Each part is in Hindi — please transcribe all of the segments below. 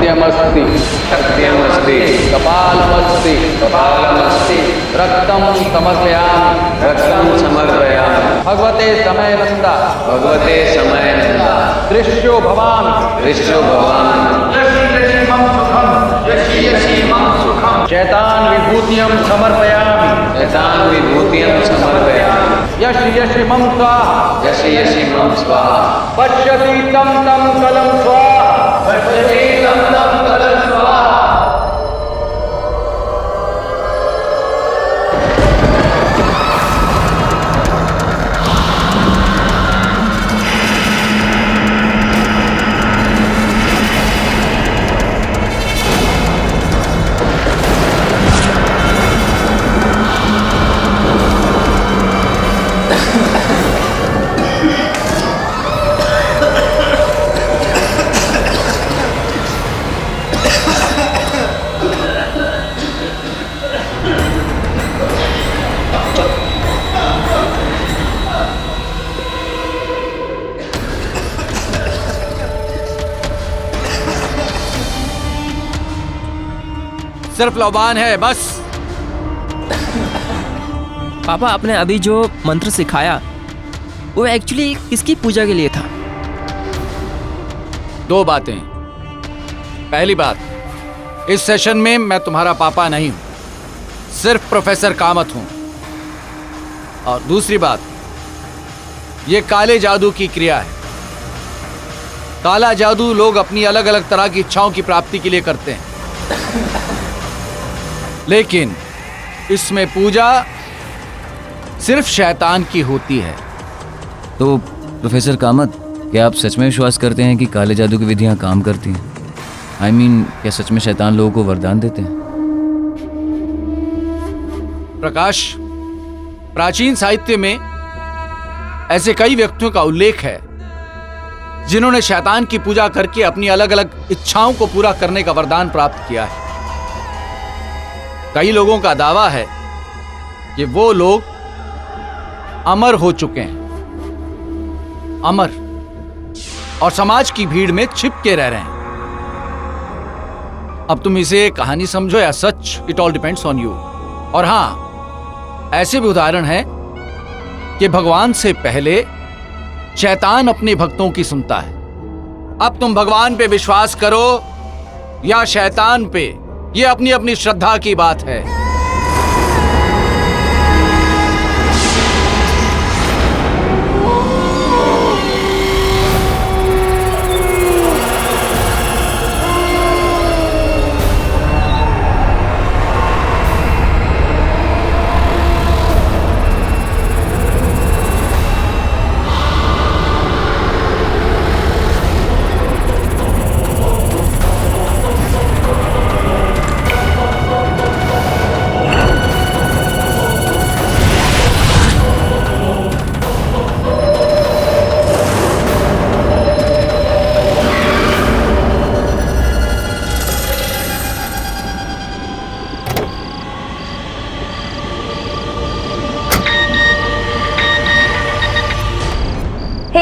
सत्यमस्ति सत्यमस्ति कपालमस्ति कपालमस्ति रक्तं समर्पयामि रक्तं समर्पयामि भगवते समयनन्दा भगवते समयनन्दा दृश्यो भवामि दृश्यो भवामि शैतान विभूतियं समर्पयामि शैतान विभूतियं समर्पयामि यश यश मम स्वाहा यशि यशि मम स्वाहा पश्यति तं तं कलं स्वाहा पश्यति तं तं कलं स्वाहा। सिर्फ लौबान है बस। पापा आपने अभी जो मंत्र सिखाया वो एक्चुअली किसकी पूजा के लिए था? दो बातें। पहली बात, इस सेशन में मैं तुम्हारा पापा नहीं हूं, सिर्फ प्रोफेसर कामत हूं। और दूसरी बात, ये काले जादू की क्रिया है। काला जादू लोग अपनी अलग अलग तरह की इच्छाओं की प्राप्ति के लिए करते हैं, लेकिन इसमें पूजा सिर्फ शैतान की होती है। तो प्रोफेसर कामत, क्या आप सच में विश्वास करते हैं कि काले जादू की विधियां काम करती हैं? I mean, क्या सच में शैतान लोगों को वरदान देते हैं? प्रकाश, प्राचीन साहित्य में ऐसे कई व्यक्तियों का उल्लेख है जिन्होंने शैतान की पूजा करके अपनी अलग अलग इच्छाओं को पूरा करने का वरदान प्राप्त किया है। कई लोगों का दावा है कि वो लोग अमर हो चुके हैं, अमर, और समाज की भीड़ में छिप के रह रहे हैं। अब तुम इसे कहानी समझो या सच, it all depends on you. और हां, ऐसे भी उदाहरण हैं कि भगवान से पहले शैतान अपने भक्तों की सुनता है। अब तुम भगवान पे विश्वास करो या शैतान पे, ये अपनी अपनी श्रद्धा की बात है।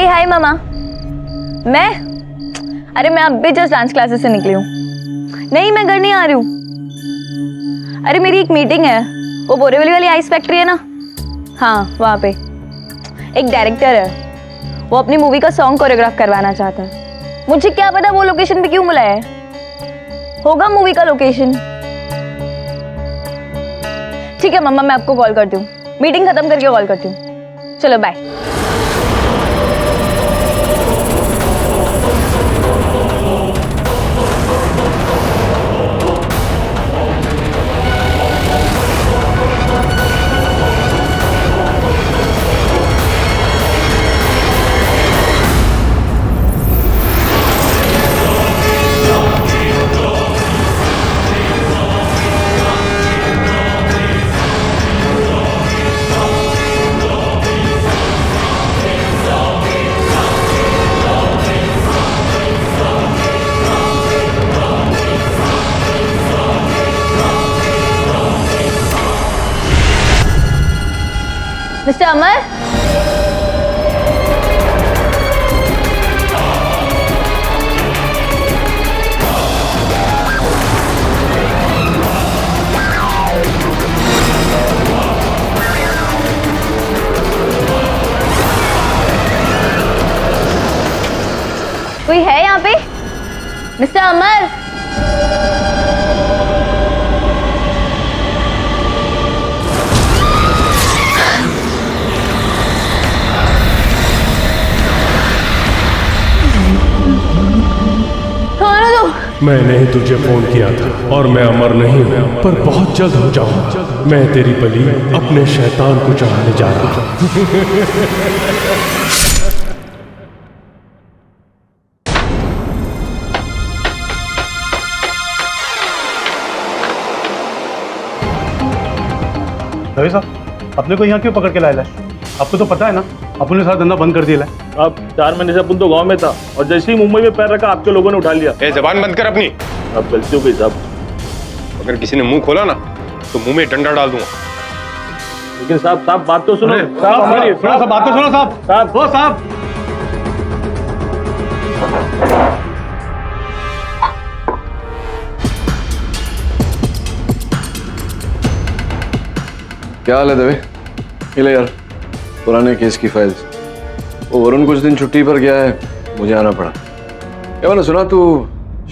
हाय मामा। अरे मैं अब भी जस्ट डांस क्लासेस से निकली हूँ। नहीं, मैं घर नहीं आ रही हूँ। अरे मेरी एक मीटिंग है, वो बोरीवली वाली आइस फैक्ट्री है ना, हाँ वहाँ पे। एक डायरेक्टर है, वो अपनी मूवी का सॉन्ग कोरियोग्राफ करवाना चाहता है। मुझे क्या पता वो लोकेशन पे क्यों बुलाया है, होगा मूवी का लोकेशन। ठीक है मम्मा, मैं आपको कॉल करती हूँ, मीटिंग खत्म करके कॉल करती हूँ। चलो बाय। मिस्टर अमर, कोई है यहाँ पे? मिस्टर अमर। खाना दो। मैंने ही तुझे फोन किया था और मैं अमर नहीं हूँ, पर बहुत जल्द हो जाऊंगा। मैं तेरी बलि अपने शैतान को चढ़ाने जा रहा हूँ। रवि साहब, अपने को यहाँ क्यों पकड़ के लाया है? आपको तो पता है ना, अपन ने सारा धंधा बंद कर दिया है। अब 4 महीने से अपन तो गांव में था और जैसे ही मुंबई में पैर रखा आपके लोगों ने उठा लिया। ए, जबान बंद कर अपनी। अब गलती हो गई साहब। अगर किसी ने मुंह खोला ना तो मुंह में डंडा डाल दूंगा। लेकिन साहब बात तो सुनो। साहब हमारी थोड़ा सा बात तो सुनो। साहब वो साहब, क्या हाल है दवे? ये ले यार पुराने केस की फाइल्स। वो वरुण कुछ दिन छुट्टी पर गया है, मुझे आना पड़ा। क्या मैंने सुना तू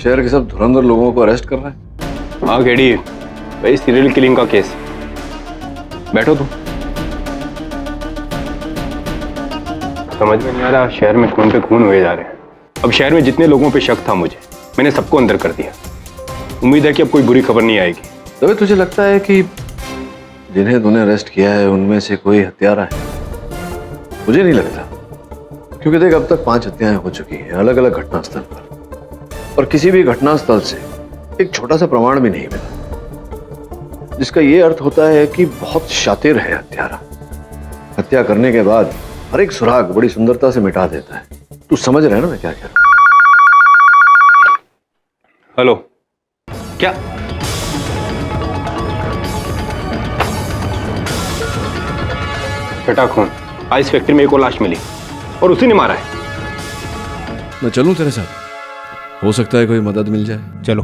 शहर के सब धुरंधर लोगों को अरेस्ट कर रहा है? हाँ केडी, भाई सीरियल किलिंग का केस। बैठो तुम। समझ में नहीं आ रहा, शहर में खून पे खून हुए जा रहे हैं। अब शहर में जितने लोगों पे शक था मुझे, मैंने सबको अंदर कर दिया। उम्मीद है कि अब कोई बुरी खबर नहीं आएगी। दवे तुझे लगता है कि जिन्हें तूने अरेस्ट किया है उनमें से कोई हत्यारा है? मुझे नहीं लगता, क्योंकि देख अब तक 5 हत्याएं हो चुकी हैं अलग अलग घटनास्थल पर, और किसी भी घटनास्थल से एक छोटा सा प्रमाण भी नहीं मिला, जिसका यह अर्थ होता है कि बहुत शातिर है हत्यारा। हत्या करने के बाद हर एक सुराग बड़ी सुंदरता से मिटा देता है। तू समझ रहा है ना मैं क्या कह रहा हूं? हेलो, क्या छठा खून? आइस फैक्ट्री में एक और लाश मिली और उसी ने मारा है। मैं चलूं तेरे साथ? हो सकता है कोई मदद मिल जाए। चलो।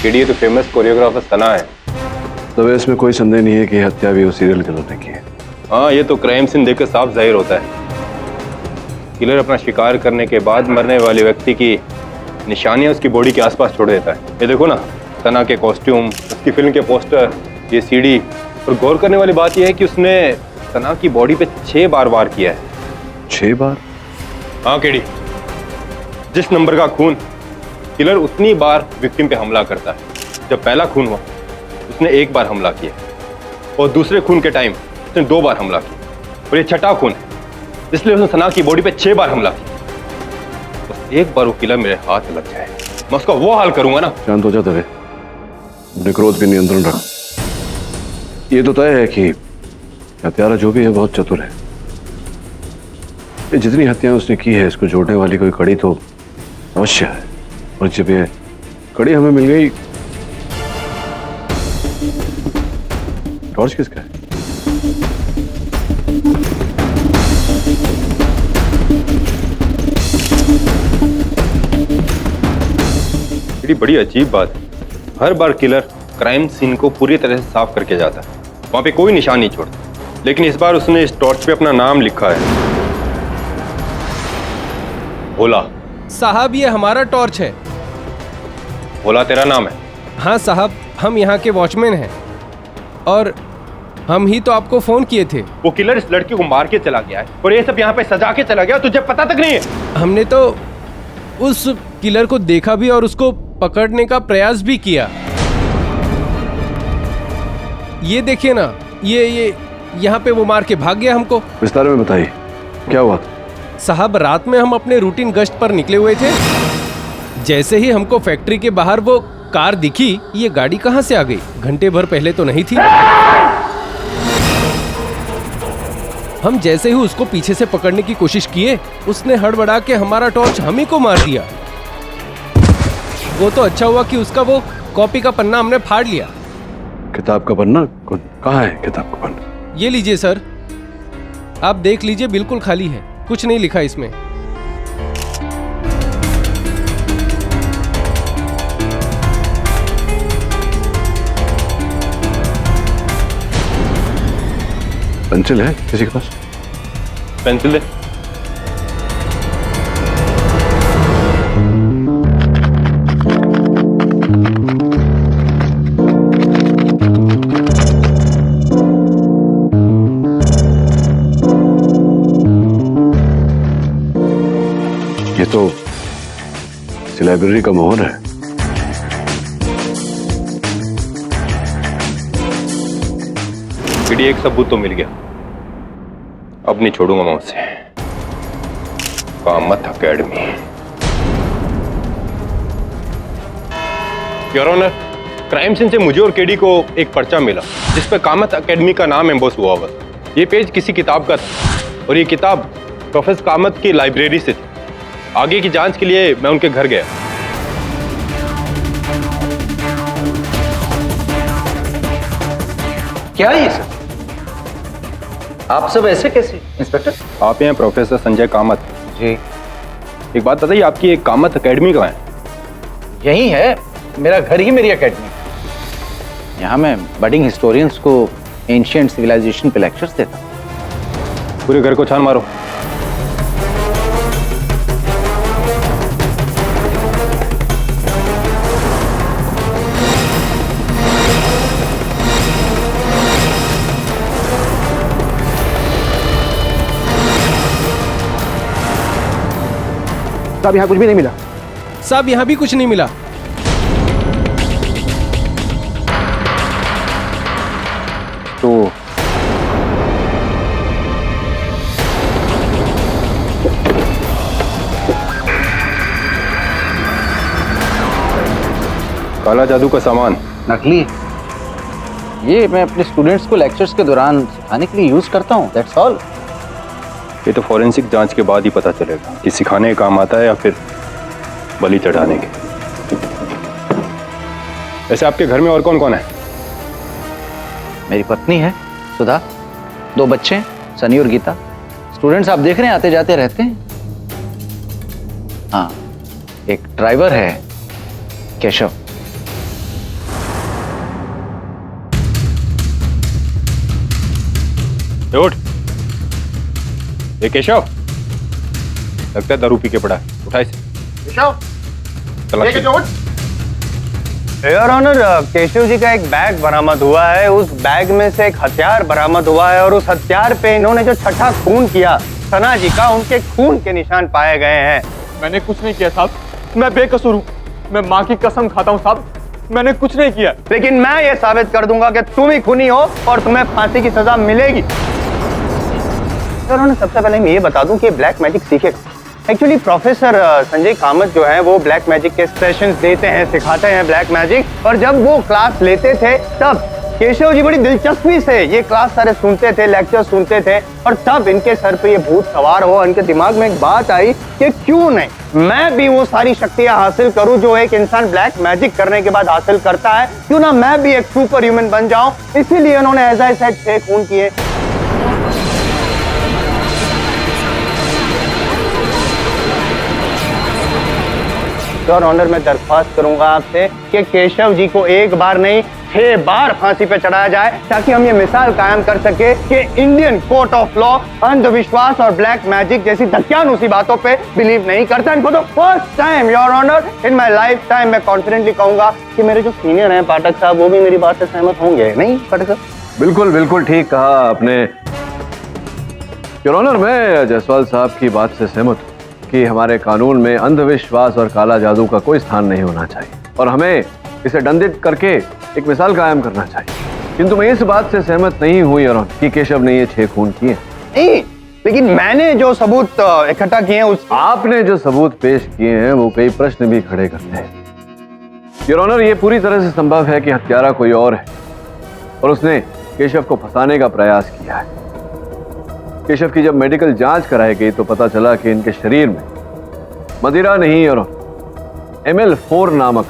केडी, ये तो फेमस कोरियोग्राफर सना है। तब इसमें कोई संदेह नहीं है कि हत्या भी वो सीरियल किलर ने की है। हाँ, ये तो क्राइम सीन देखकर साफ जाहिर होता है। किलर अपना शिकार करने के बाद मरने वाले व्यक्ति की निशानियां उसकी बॉडी के आसपास छोड़ देता है। ये देखो ना, सना के कॉस्ट्यूम, उसकी फिल्म के पोस्टर, ये सीडी। और गौर करने वाली बात यह है कि उसने सना की बॉडी पे 6 बार वार किया है। 6 बार? हाँ केडी, जिस नंबर का खून, किलर उतनी बार विक्टिम पे हमला करता है। जब पहला खून हुआ उसने 1 बार हमला किया और दूसरे खून के टाइम उसने 2 बार हमला किया, और ये छठा खून है इसलिए उसने सना की बॉडी पे 6 बार हमला किया। बस एक बार वो किलर मेरे हाथ लग जाए, मैं उसका वो हाल करूंगा ना। शांत हो जा दवे, अपने क्रोध पे नियंत्रण रख। ये तो तय है कि हत्यारा जो भी है बहुत चतुर है। ये जितनी हत्याएं उसने की है, इसको जोड़ने वाली कोई कड़ी तो अवश्य है। और जब ये कड़ी हमें मिल गई, टॉर्च किसका है? बड़ी अजीब बात है, हर बार किलर क्राइम सीन को पूरी तरह से साफ करके जाता है, वहां पे कोई निशान नहीं छोड़ता। लेकिन इस बार उसने इस टॉर्च पे अपना नाम लिखा है, भोला। साहब ये हमारा टॉर्च है। भोला तेरा नाम है? हाँ साहब, हम यहाँ के वॉचमैन हैं और हम ही तो आपको फोन किए थे। वो किलर इस लड़की को मार के चला गया है और ये सब यहाँ पे सजा के चला गया, तुझे पता तक नहीं है। हमने तो उस किलर को देखा भी और उसको पकड़ने का प्रयास भी किया। ये देखिए ना, ये यहाँ पे वो मार के भाग गया हमको। विस्तार में बताइए क्या हुआ था? साहब रात में हम अपने रूटीन गश्त पर निकले हुए थे, जैसे ही हमको फैक्ट्री के बाहर वो कार दिखी, ये गाड़ी कहाँ से आ गई? घंटे भर पहले तो नहीं थी। हम जैसे ही उसको पीछे से पकड़ने की कोशिश किए, उसने हड़बड़ा के हमारा टॉर्च हम ही को मार दिया। वो तो अच्छा हुआ कि उसका वो कॉपी का पन्ना हमने फाड़ लिया। किताब का पन्ना? कहाँ है किताब का पन्ना? ये लीजिए सर, आप देख लीजिए, बिल्कुल खाली है। कुछ नहीं लिखा इसमें। पेंसिल है किसी के पास? पेंसिल दे। ये तो इस लाइब्रेरी का मोहर है। केडी, एक सबूत तो मिल गया। अब नहीं छोड़ूंगा मैं उसे। Kamath academy. Your honour, crime scene से मुझे और केडी को एक पर्चा मिला जिस पे कामत एकेडमी का नाम एम्बोस हुआ हुआ। ये पेज किसी किताब का था और ये किताब प्रोफेसर कामत की लाइब्रेरी से थी। आगे की जांच के लिए मैं उनके घर गया। क्या है ये सब? आप सब ऐसे कैसे इंस्पेक्टर? आप हैं प्रोफेसर संजय कामत? जी। एक बात बताइए, आपकी एक कामत एकेडमी कहाँ है? यही है, मेरा घर ही मेरी एकेडमी। यहाँ मैं बडिंग हिस्टोरियंस को एंशिएंट सिविलाइजेशन पे लेक्चर्स देता हूँ। पूरे घर को छान मारो। साहब यहाँ कुछ भी नहीं मिला। साहब यहाँ भी कुछ नहीं मिला। तो काला जादू का सामान नकली। ये मैं अपने स्टूडेंट्स को लेक्चर्स के दौरान सिखाने के लिए यूज करता हूँ, दैट्स ऑल। ये तो फॉरेंसिक जांच के बाद ही पता चलेगा कि सिखाने का काम आता है या फिर बलि चढ़ाने के। वैसे आपके घर में और कौन कौन है? मेरी पत्नी है सुधा, 2 बच्चे हैं सनी और गीता। स्टूडेंट्स आप देख रहे हैं आते जाते रहते हैं। हाँ, एक ड्राइवर है केशव। उठ। ये केशव लगता है दारू पी के पड़ा है। उठा इसे। योर ऑनर, केशव जी का एक बैग बरामद हुआ है। उस बैग में से एक हथियार बरामद हुआ है और उस हथियार पे इन्होंने जो छठा खून किया सना जी का, उनके खून के निशान पाए गए हैं। मैंने कुछ नहीं किया साहब, मैं बेकसूर हूँ। मैं माँ की कसम खाता हूँ साहब, मैंने कुछ नहीं किया। लेकिन मैं ये साबित कर दूंगा कि तुम ही खूनी हो और तुम्हें फांसी की सजा मिलेगी। सबसे पहले मैं ये बता दूं कि ब्लैक मैजिक सीखेगा। एक्चुअली प्रोफेसर संजय कामत जो है वो ब्लैक मैजिक के सेशंस देते हैं, सिखाते हैं ब्लैक मैजिक। और जब वो क्लास लेते थे तब केशव जी बड़ी दिलचस्पी से ये क्लास सारे सुनते थे, लेक्चर सुनते थे। और तब इनके सर पे ये भूत सवार हो, इनके दिमाग में एक बात आई कि क्यों नहीं मैं भी वो सारी शक्तियां हासिल करूं जो एक इंसान ब्लैक मैजिक करने के बाद हासिल करता है। क्यों ना मैं भी एक सुपर ह्यूमन बन जाऊं। इसीलिए उन्होंने एज आई सेड 6 खून किए। योर ऑनर, मैं दरख्वास्त करूंगा आपसे कि केशव जी को एक बार नहीं 6 बार फांसी पे चढ़ाया जाए, ताकि हम ये मिसाल कायम कर सके कि इंडियन कोर्ट ऑफ लॉ अंधविश्वास और ब्लैक मैजिक जैसी दकियानूसी बातों पे बिलीव नहीं करता। And for the first time your honour in my life time मैं कॉन्फिडेंटली कहूंगा कि मेरे जो सीनियर हैं पाठक साहब, वो भी मेरी बात से सहमत होंगे। नहीं पाठक साहब? बिल्कुल बिल्कुल ठीक कहा आपने योर ऑनर। मैं जायसवाल साहब की बात से सहमत हूँ कि हमारे कानून में अंधविश्वास और काला जादू का कोई स्थान नहीं होना चाहिए और हमें इसे दंडित करके एक मिसाल कायम करना चाहिए। किंतु मैं इस बात से सहमत नहीं हुई योर ऑनर कि केशव ने ये 6 खून किए। नहीं, लेकिन मैंने जो सबूत इकट्ठा किए हैं उस आपने जो सबूत पेश किए हैं वो कई प्रश्न भी खड़े करते हैं योर ऑनर। ये पूरी तरह से संभव है कि हत्यारा कोई और है और उसने केशव को फंसाने का प्रयास किया है। केशव की जब मेडिकल जांच कराई गई तो पता चला कि इनके शरीर में मदिरा नहीं और ML4 नामक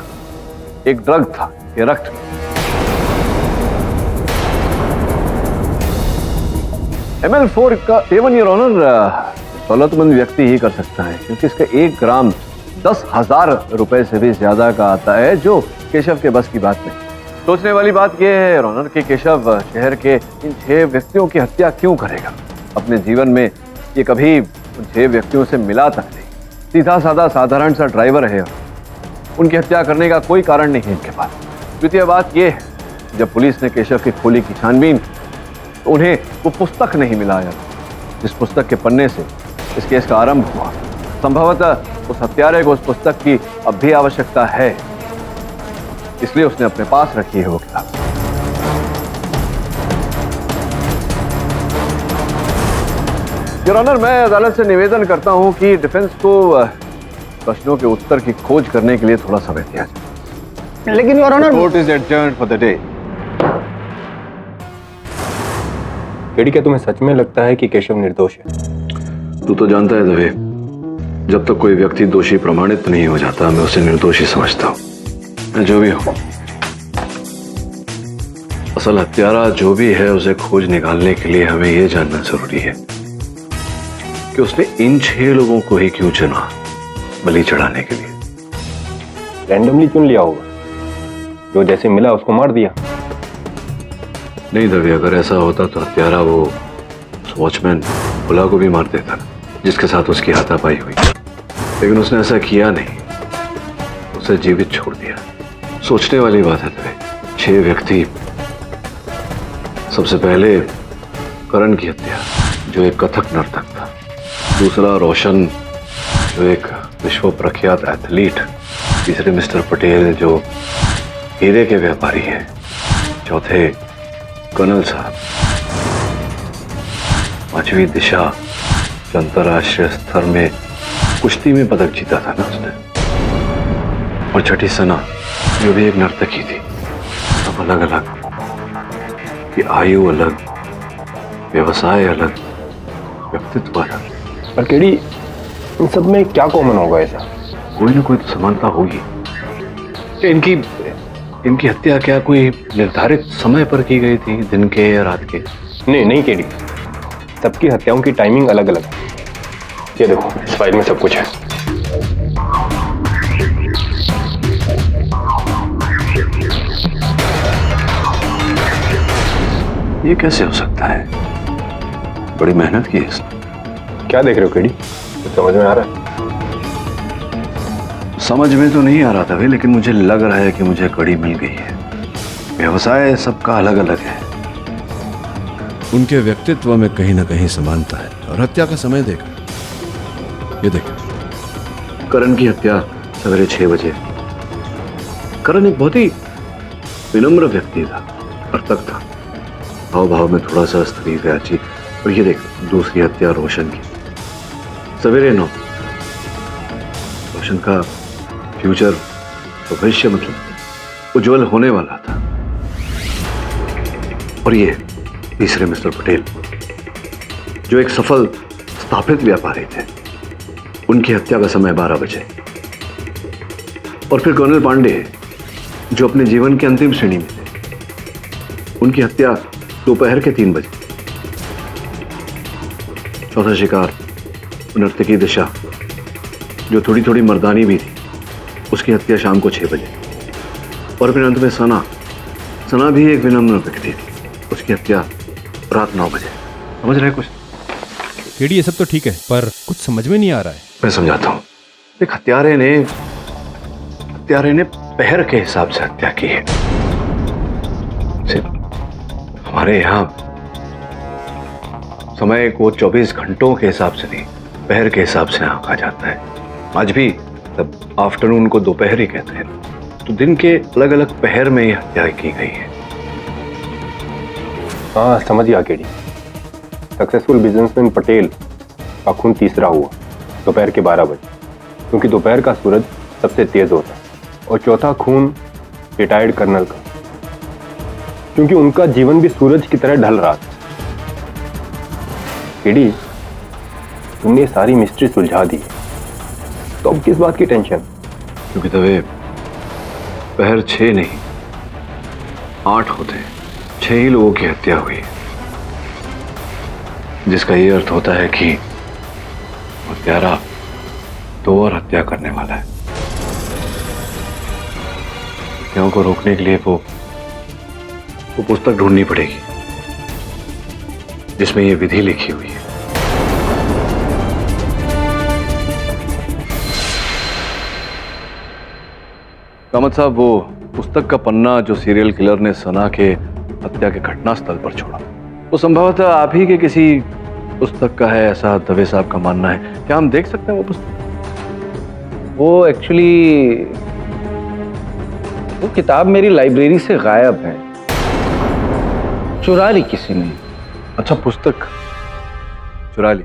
एक ड्रग था, ये रक्त। ML4 का सेवन योर ऑनर दौलतमंद व्यक्ति ही कर सकता है, क्योंकि इसका 1 ग्राम 10,000 रुपए से भी ज्यादा का आता है, जो केशव के बस की बात नहीं। सोचने वाली बात यह है रॉनर कि केशव शहर के इन 6 व्यक्तियों की हत्या क्यों करेगा। अपने जीवन में ये कभी उन 6 व्यक्तियों से मिला तक नहीं, सीधा साधा साधारण सा ड्राइवर है। उनकी हत्या करने का कोई कारण नहीं है इनके पास। द्वितीय बात यह है, जब पुलिस ने केशव की खोली की छानबीन, तो उन्हें वो पुस्तक नहीं मिला जिस पुस्तक के पन्ने से इस केस का आरंभ हुआ। संभवतः उस हत्यारे को उस पुस्तक की अब भी आवश्यकता है, इसलिए उसने अपने पास रखी है वो किताब। योर ऑनर, मैं अदालत से निवेदन करता हूं कि डिफेंस को प्रश्नों के उत्तर की खोज करने के लिए थोड़ा समय दिया जाए। लेकिन your honour, court is adjourned for the day. KD, क्या तुम्हें सच में लगता है कि केशव निर्दोष है? तू तो जानता है दवे, जब तक कोई व्यक्ति दोषी प्रमाणित नहीं हो जाता मैं उसे निर्दोषी समझता हूं। मैं जो भी हूं, असल हत्यारा जो भी है उसे खोज निकालने के लिए हमें यह जानना जरूरी है कि उसने इन 6 लोगों को ही क्यों चुना बलि चढ़ाने के लिए। रैंडमली चुन लिया होगा, जो जैसे मिला उसको मार दिया। नहीं दवे, अगर ऐसा होता तो हत्यारा वो वॉचमैन भुला को भी मार देता जिसके साथ उसकी हाथापाई हुई, लेकिन उसने ऐसा किया नहीं, उसे जीवित छोड़ दिया। सोचने वाली बात है दवे। 6 व्यक्ति, सबसे पहले करण की हत्या, जो एक कथक नर्तक था। दूसरा रोशन, जो एक विश्व प्रख्यात एथलीट। तीसरे मिस्टर पटेल, जो हीरे के व्यापारी हैं। चौथे कर्नल साहब। 5वीं दिशा, जो अंतर्राष्ट्रीय स्तर में कुश्ती में पदक जीता था ना उसने। और छठी सना, जो भी एक नर्तकी थी। सब अलग अलग, कि आयु अलग, व्यवसाय अलग, व्यक्तित्व अलग। पर केडी, इन सब में क्या कॉमन होगा ऐसा? कोई ना कोई तो समानता होगी। इनकी हत्या क्या कोई निर्धारित समय पर की गई थी, दिन के या रात के? नहीं केडी, सबकी हत्याओं की टाइमिंग अलग अलग है। ये देखो, इस फाइल में सब कुछ है। ये कैसे हो सकता है? बड़ी मेहनत की है इसने। क्या देख रहे हो केडी? कुछ समझ में आ रहा है? समझ में तो नहीं आ रहा था भाई, लेकिन मुझे लग रहा है कि मुझे कड़ी मिल गई है। व्यवसाय सबका अलग अलग है, उनके व्यक्तित्व में कहीं ना कहीं समानता है। और हत्या का समय देखा, ये देखो। करण की हत्या सवेरे 6 बजे। करण एक बहुत ही विनम्र व्यक्ति था, नर्तक था, भाव भाव में थोड़ा सा स्त्री व्याची। और ये देख, दूसरी हत्या रोशन की, सवेरे 9। रोशन का फ्यूचर, भविष्य मतलब उज्जवल होने वाला था। और ये तीसरे मिस्टर पटेल, जो एक सफल स्थापित व्यापारी थे, उनकी हत्या का समय 12 बजे। और फिर कर्नल पांडे, जो अपने जीवन के अंतिम श्रेणी में थे, उनकी हत्या दोपहर के 3 बजे। चौथा शिकार नर्तकी दिशा, जो थोड़ी थोड़ी मर्दानी भी थी, उसकी हत्या शाम को 6 बजे। और फिर अंत में सना भी एक विनम्र व्यक्ति थी, उसकी हत्या रात 9 बजे। समझ रहे कुछ? केडी, ये सब तो ठीक है, पर कुछ समझ में नहीं आ रहा है। मैं समझाता हूं। एक हत्यारे ने पहर के हिसाब से हत्या की है। हमारे यहां समय को 24 घंटों के हिसाब से नहीं, पहर के हिसाब से आंका जाता है। आज भी तब आफ्टरनून को दोपहर ही कहते हैं, तो दिन के अलग अलग पहर में ही हत्या की गई है। हाँ, समझ गया केडी। सक्सेसफुल बिजनेसमैन पटेल का खून तीसरा हुआ दोपहर के 12 बजे, क्योंकि दोपहर का सूरज सबसे तेज होता है। और चौथा खून रिटायर्ड कर्नल का, क्योंकि उनका जीवन भी सूरज की तरह ढल रहा था। केडी, तुमने सारी मिस्ट्री सुलझा दी, तो अब किस बात की टेंशन? क्योंकि तवे पहर 6 नहीं 8 होते हैं, 6 ही लोगों की हत्या हुई है, जिसका ये अर्थ होता है कि हत्यारा दो और हत्या करने वाला है। हत्याओं को रोकने के लिए वो पुस्तक ढूंढनी पड़ेगी जिसमें ये विधि लिखी हुई है। कामत साहब, वो पुस्तक का पन्ना जो सीरियल किलर ने सना के हत्या के घटना स्थल पर छोड़ा, वो संभवतः आप ही के किसी पुस्तक का है, ऐसा दवे साहब का मानना है। क्या हम देख सकते हैं वो पुस्तक? वो एक्चुअली वो किताब मेरी लाइब्रेरी से गायब है, चुरा ली किसी ने। अच्छा, पुस्तक चुरा ली?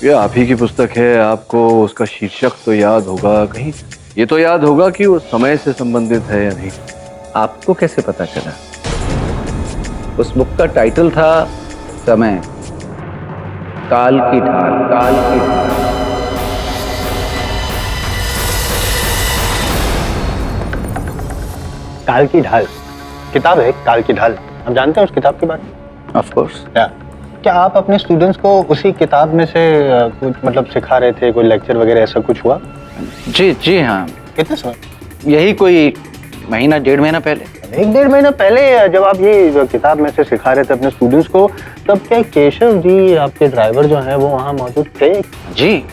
ये आप ही की पुस्तक है, आपको उसका शीर्षक तो याद होगा, कहीं ये तो याद होगा कि वो समय से संबंधित है या नहीं। आपको कैसे पता चला? उस बुक का टाइटल था समय, काल की ढाल, काल की ढाल। काल की ढाल किताब है, काल की ढाल। हम जानते हैं उस किताब के बारे में? Of course. क्या आप अपने स्टूडेंट्स को उसी किताब में से कुछ मतलब सिखा रहे थे, कोई लेक्चर वगैरह ऐसा कुछ हुआ? जी हाँ। कितने समय? यही कोई महीना 1.5 महीना पहले। 1-1.5 महीना पहले जब आप ये किताब में से सिखा रहे थे अपने स्टूडेंट्स को, तब क्या केशव जी आपके ड्राइवर जो हैं वो वहाँ मौजूद थे? जी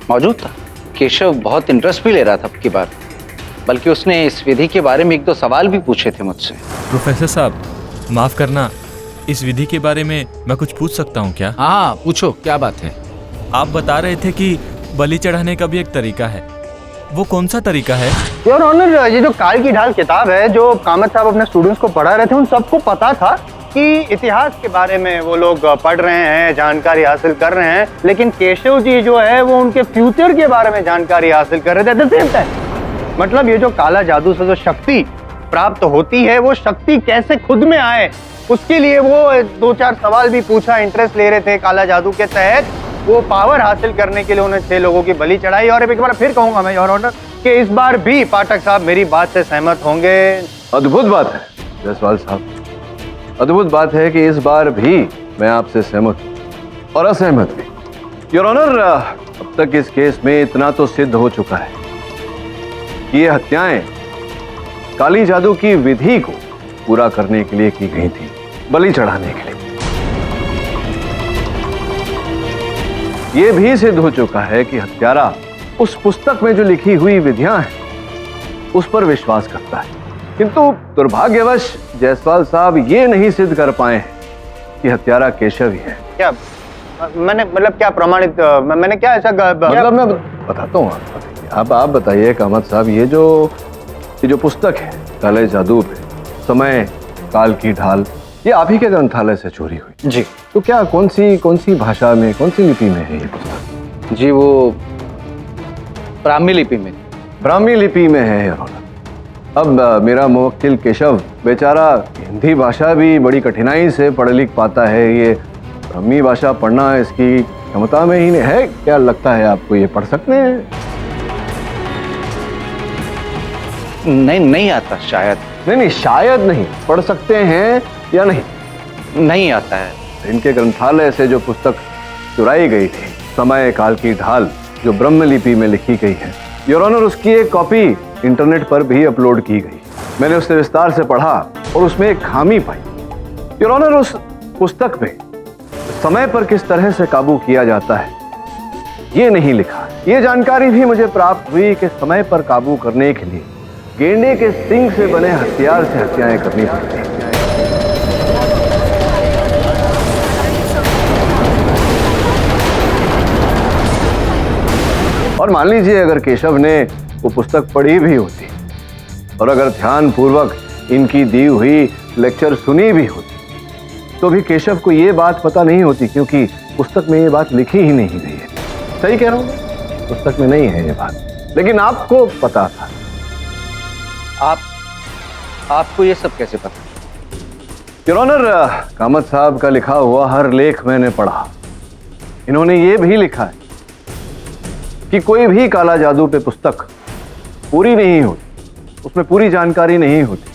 मौजूद था। केशव बहुत इंटरेस्ट भी ले रहा था अब की बार, बल्कि उसने इस विधि के बारे में 1-2 सवाल भी पूछे थे मुझसे। प्रोफेसर साहब, माफ करना, इस विधि के बारे में मैं कुछ पूछ सकता हूँ क्या? हाँ पूछो, क्या बात है? आप बता रहे थे कि बलि चढ़ाने का भी एक तरीका है, वो कौन सा तरीका है? योर ऑनर, ये जो काल की ढाल किताब है जो कामत साहब अपने स्टूडेंट्स को पढ़ा रहे थे, उन सबको पता था कि इतिहास के बारे में वो लोग पढ़ रहे हैं, जानकारी हासिल कर रहे हैं, लेकिन केशव जी जो है वो उनके फ्यूचर के बारे में जानकारी हासिल कर रहे थे एट द सेम टाइम। मतलब ये जो काला जादू से जो शक्ति प्राप्त होती है, वो शक्ति कैसे खुद में आए, उसके लिए वो 2-4 सवाल भी पूछा, इंटरेस्ट ले रहे थे काला जादू के तहत। वो पावर हासिल करने के लिए उन्हें 6 लोगों की बलि चढ़ाई। और एक बार फिर कहूंगा मैं योर ऑनर कि इस बार भी पाठक साहब मेरी बात से सहमत होंगे। अद्भुत बात है जायसवाल साहब, अद्भुत बात है कि इस बार भी मैं आपसे सहमत हूं और असहमत भी। योर ऑनर, अब तक इस केस में इतना तो सिद्ध हो चुका है कि ये हत्याएं काली जादू की विधि को पूरा करने के लिए की गई थी, बलि चढ़ाने के लिए। ये भी सिद्ध हो चुका है कि हत्यारा उस पुस्तक में जो लिखी हुई विधियां हैं उस पर विश्वास करता है, किंतु दुर्भाग्यवश जायसवाल साहब ये नहीं सिद्ध कर पाए हैं कि हत्यारा केशव ही है। क्या मैंने मतलब क्या प्रमाणित, मैंने क्या ऐसा मतलब मैं बताता हूँ आप बताइए कामत साहब, ये जो पुस्तक है काले जादू पे समय, काल की ढाल, ये आप ही के ग्रंथालय से चोरी हुई? जी। तो क्या कौन सी भाषा में, कौन सी लिपि में है ये पुस्तक? जी वो ब्राह्मी लिपि में। ब्राह्मी लिपि में है यार। अब मेरा मुवक्किल केशव बेचारा हिंदी भाषा भी बड़ी कठिनाई से पढ़ लिख पाता है, ये ब्राह्मी भाषा पढ़ना इसकी क्षमता में ही नहीं है। क्या लगता है आपको, ये पढ़ सकते हैं? नहीं आता शायद। नहीं, शायद नहीं, पढ़ सकते हैं या नहीं? नहीं आता है। इनके ग्रंथालय से जो पुस्तक चुराई गई थी, समय, काल की ढाल, जो ब्रह्म लिपि में लिखी गई है, योर ऑनर, उसकी एक कॉपी इंटरनेट पर भी अपलोड की गई। मैंने उसे विस्तार से पढ़ा और उसमें एक खामी पाई। योर ऑनर, उस पुस्तक में समय पर किस तरह से काबू किया जाता है ये नहीं लिखा। ये जानकारी भी मुझे प्राप्त हुई कि समय पर काबू करने के लिए गेंडे के सींग से बने हथियार से हत्याएं करनी पड़ती हैं। और मान लीजिए अगर केशव ने वो पुस्तक पढ़ी भी होती और अगर ध्यान पूर्वक इनकी दी हुई लेक्चर सुनी भी होती, तो भी केशव को ये बात पता नहीं होती, क्योंकि पुस्तक में ये बात लिखी ही नहीं गई है। सही कह रहा हूं, पुस्तक में नहीं है ये बात, लेकिन आपको पता था। आपको ये सब कैसे पता? योर ऑनर, कामत साहब का लिखा हुआ हर लेख मैंने पढ़ा। इन्होंने ये भी लिखा है कि कोई भी काला जादू पे पुस्तक पूरी नहीं होती, उसमें पूरी जानकारी नहीं होती।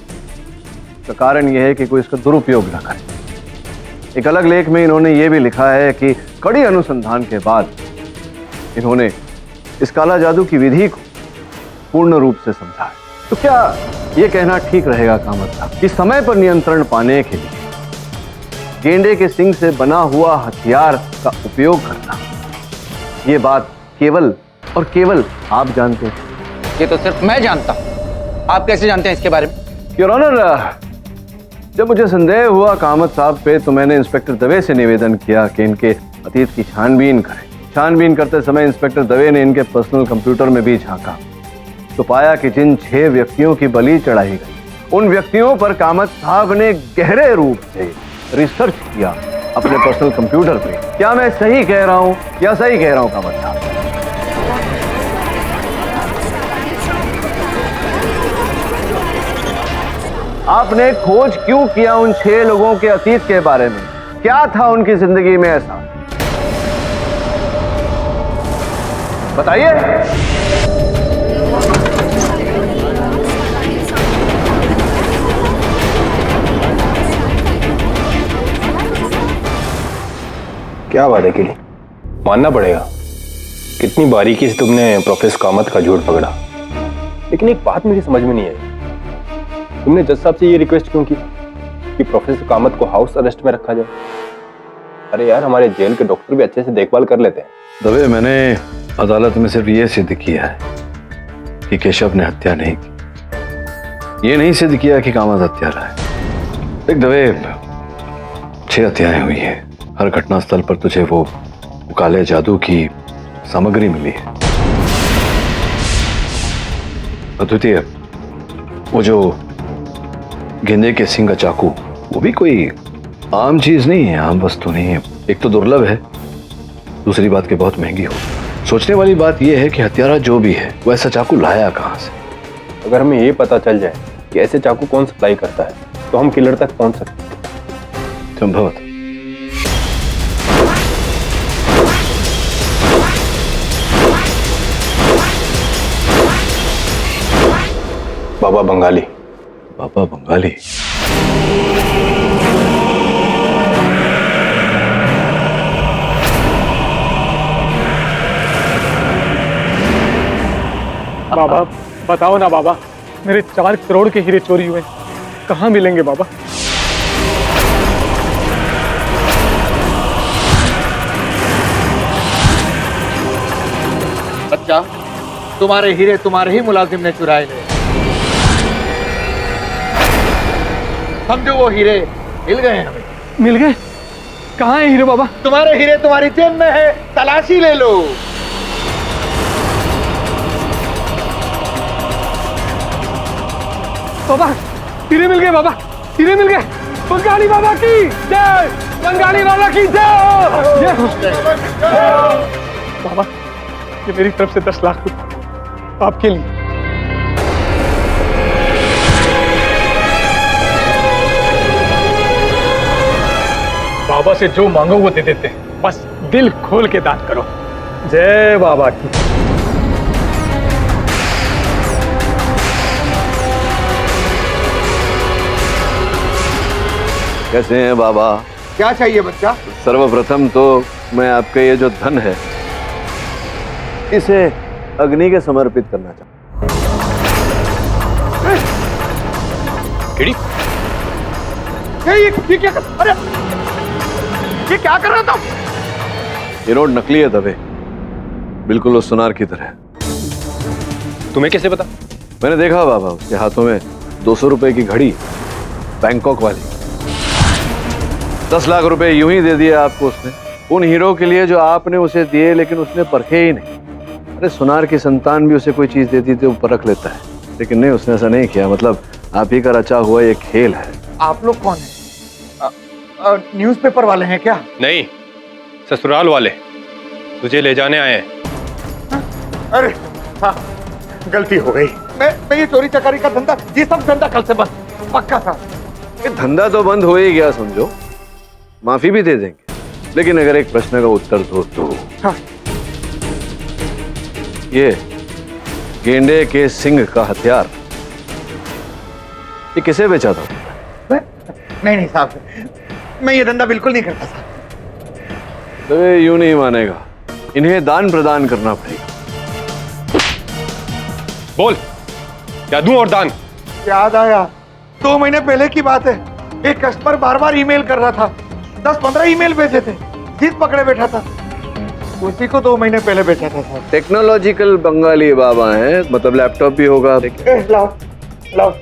इसका कारण यह है कि कोई इसका दुरुपयोग न करे। एक अलग लेख में इन्होंने ये भी लिखा है कि कड़ी अनुसंधान के बाद इन्होंने इस काला जादू की विधि को पूर्ण रूप से समझा है। तो क्या यह कहना ठीक रहेगा कामत साहब कि समय पर नियंत्रण पाने के लिए गेंडे के सिंग से बना हुआ हथियार का उपयोग करना, ये बात केवल और केवल आप जानते हैं? ये तो सिर्फ मैं जानता हूं। आप कैसे जानते हैं इसके बारे में? योर ऑनर, जब मुझे संदेह हुआ कामत साहब पे तो मैंने इंस्पेक्टर दवे से निवेदन किया कि इनके अतीत की छानबीन करें। छानबीन करते समय इंस्पेक्टर दवे ने इनके पर्सनल कंप्यूटर में भी झांका तो पाया कि जिन 6 व्यक्तियों की बलि चढ़ाई गई उन व्यक्तियों पर कामत साहब ने गहरे रूप से रिसर्च किया अपने पर्सनल कंप्यूटर पे। क्या मैं सही कह रहा हूं या सही कह रहा हूं कामत साहब? आपने खोज क्यों किया उन 6 लोगों के अतीत के बारे में? क्या था उनकी जिंदगी में ऐसा? बताइए। क्या बात है किली, मानना पड़ेगा कितनी बारीकी से तुमने प्रोफेसर कामत का झूठ पकड़ा। लेकिन एक बात मुझे समझ में नहीं आई, तुमने जज साहब से ये रिक्वेस्ट क्यों की कि प्रोफेसर कामत को हाउस अरेस्ट में रखा जाए? अरे यार, हमारे जेल के डॉक्टर भी अच्छे से देखभाल कर लेते हैं। दवे, मैंने अदालत में सिर्फ ये सिद्ध किया है कि केशव ने हत्या नहीं की। ये नहीं सिद्ध किया कि कामत हत्यारा है। देख दवे, 6 हत्याएं हुई है। हर घटना स्थल पर तुझे वो काले जादू की सामग्री मिली है। अद्वितीय, वो जो गेंदे के सिंग का चाकू, वो भी कोई आम चीज नहीं है, आम वस्तु नहीं है। एक तो दुर्लभ है, दूसरी बात कि बहुत महंगी हो। सोचने वाली बात यह है कि हत्यारा जो भी है वो ऐसा चाकू लाया कहां से। अगर हमें ये पता चल जाए कि ऐसे चाकू कौन सप्लाई करता है तो हम किलर तक पहुंच सकते हैं। संभवत। बाबा बंगाली। बाबा बंगाली? बाबा बताओ ना बाबा, मेरे 4 करोड़ के हीरे चोरी हुए, कहाँ मिलेंगे बाबा? बच्चा, तुम्हारे हीरे तुम्हारे ही मुलाजिम ने चुराए ले। समझो वो हीरे मिल गए हमें। मिल गए? कहाँ है हीरे बाबा? तुम्हारे हीरे तुम्हारी जेब में है, तलाशी ले लो। बाबा हीरे मिल गए, बाबा हीरे मिल गए। बंगाली बाबा की जय, बंगाली बाबा की जय। बाबा, ये मेरी तरफ से 10 लाख रुपए आपके लिए। बाबा से जो मांगो वो दे देते हैं, बस दिल खोल के दान करो। जय बाबा की। कैसे हैं बाबा? क्या चाहिए बच्चा? सर्वप्रथम तो मैं आपका ये जो धन है इसे अग्नि के समर्पित करना चाहता किड़ी? ये क्या कर? अरे ये क्या कर रहा था? ये नोट नकली है दवे, बिल्कुल उस सुनार की तरह। तुम्हें कैसे पता? मैंने देखा बाबा, उसके हाथों में 200 रुपए की घड़ी, बैंकॉक वाली। 10 लाख रुपए यूं ही दे दिए आपको उसने, उन हीरो के लिए जो आपने उसे दिए, लेकिन उसने परखे ही नहीं। अरे सुनार की संतान भी उसे कोई चीज देती थी वो परख लेता है, लेकिन नहीं, उसने ऐसा नहीं किया। मतलब आप ही का रचा हुआ ये खेल है। आप लोग कौन हैं? न्यूज़पेपर वाले हैं क्या? नहीं, ससुराल वाले तुझे ले जाने आए हैं। अरे हाँ, गलती हो गई। मैं ये चोरी चकारी का धंधा, ये सब धंधा कल से बंद पक्का था। ये धंधा तो बंद हो ही गया समझो, माफी भी दे देंगे, लेकिन अगर एक प्रश्न का उत्तर दो तो। हाँ। ये गेंडे के सिंग का हथियार ये किसे बेचा था? नहीं साहब, मैं ये धंधा बिल्कुल नहीं करता साहब। तो यूं नहीं मानेगा, इन्हें दान प्रदान करना पड़ेगा। बोल, क्या दूं और दान? याद आया, 2 महीने पहले की बात है। एक कस्टमर बार बार ईमेल कर रहा था, 10-15 ईमेल भेजे थे, जिद पकड़े बैठा था, उसी को 2 महीने पहले भेजा था सर। टेक्नोलॉजिकल बंगाली बाबा है, मतलब लैपटॉप भी होगा। लाओ लाओ,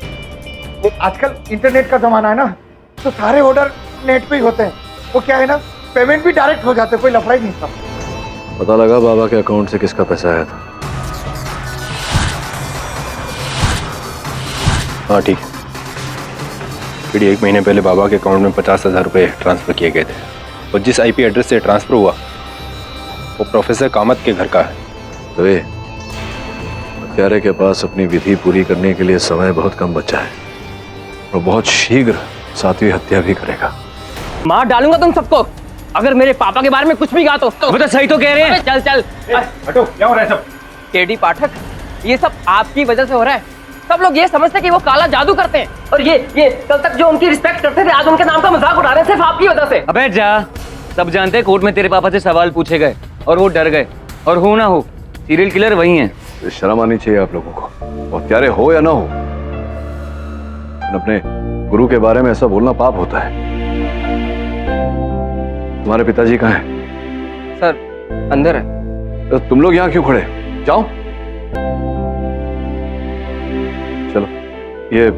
आजकल इंटरनेट का जमाना है ना, तो सारे ऑर्डर नेट पे ही होते हैं। वो क्या है ना, पेमेंट भी डायरेक्ट हो जाते, कोई लफड़ा ही नहीं था। पता लगा बाबा के अकाउंट से किसका पैसा आया था? हाँ ठीक है। फिर 1 महीने पहले बाबा के अकाउंट में 50,000 रुपये ट्रांसफर किए गए थे, और जिस आईपी एड्रेस से ट्रांसफर हुआ वो प्रोफेसर कामत के घर का है। तो ये हत्यारे के पास अपनी विधि पूरी करने के लिए समय बहुत कम बचा है, और बहुत शीघ्र 7वीं हत्या भी करेगा। मार डालूंगा तुम सबको अगर मेरे पापा के बारे में कुछ भी कहा तो। वो तो सही तो कह रहे हैं। चल चल हटो, क्या हो रहा है सब? केडी पाठक, ये सब आपकी वजह से हो रहा है। सब लोग ये समझते हैं कि वो काला जादू करते हैं, और ये कल तक जो उनकी रिस्पेक्ट करते थे आज उनके नाम का मजाक उड़ा रहे हैं, सिर्फ आपकी वजह से। अबे जा, सब जानते हैं कोर्ट में तेरे पापा से सवाल पूछे गए और वो डर गए, और हो ना हो सीरियल किलर वही है। शर्म आनी चाहिए आप लोगों को, और हत्यारे हो या ना हो, अपने गुरु के बारे में ऐसा बोलना पाप होता है। तुम्हारे पिताजी कहाँ हैं? सर अंदर है। तो तुम लोग यहाँ क्यों खड़े? जाओ चलो, ये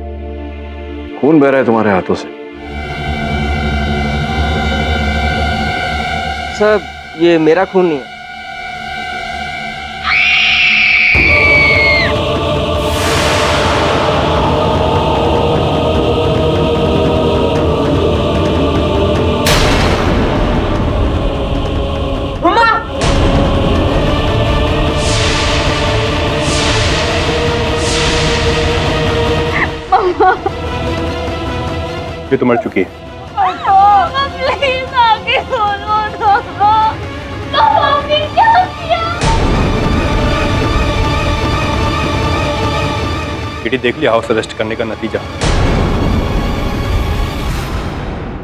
खून बह रहा है तुम्हारे हाथों से। सर ये मेरा खून नहीं है। ये तो मर चुकी है। प्लीज आगे बोलो ना, आपने क्या किया? बेटी देख लिया हाउस अरेस्ट करने का नतीजा।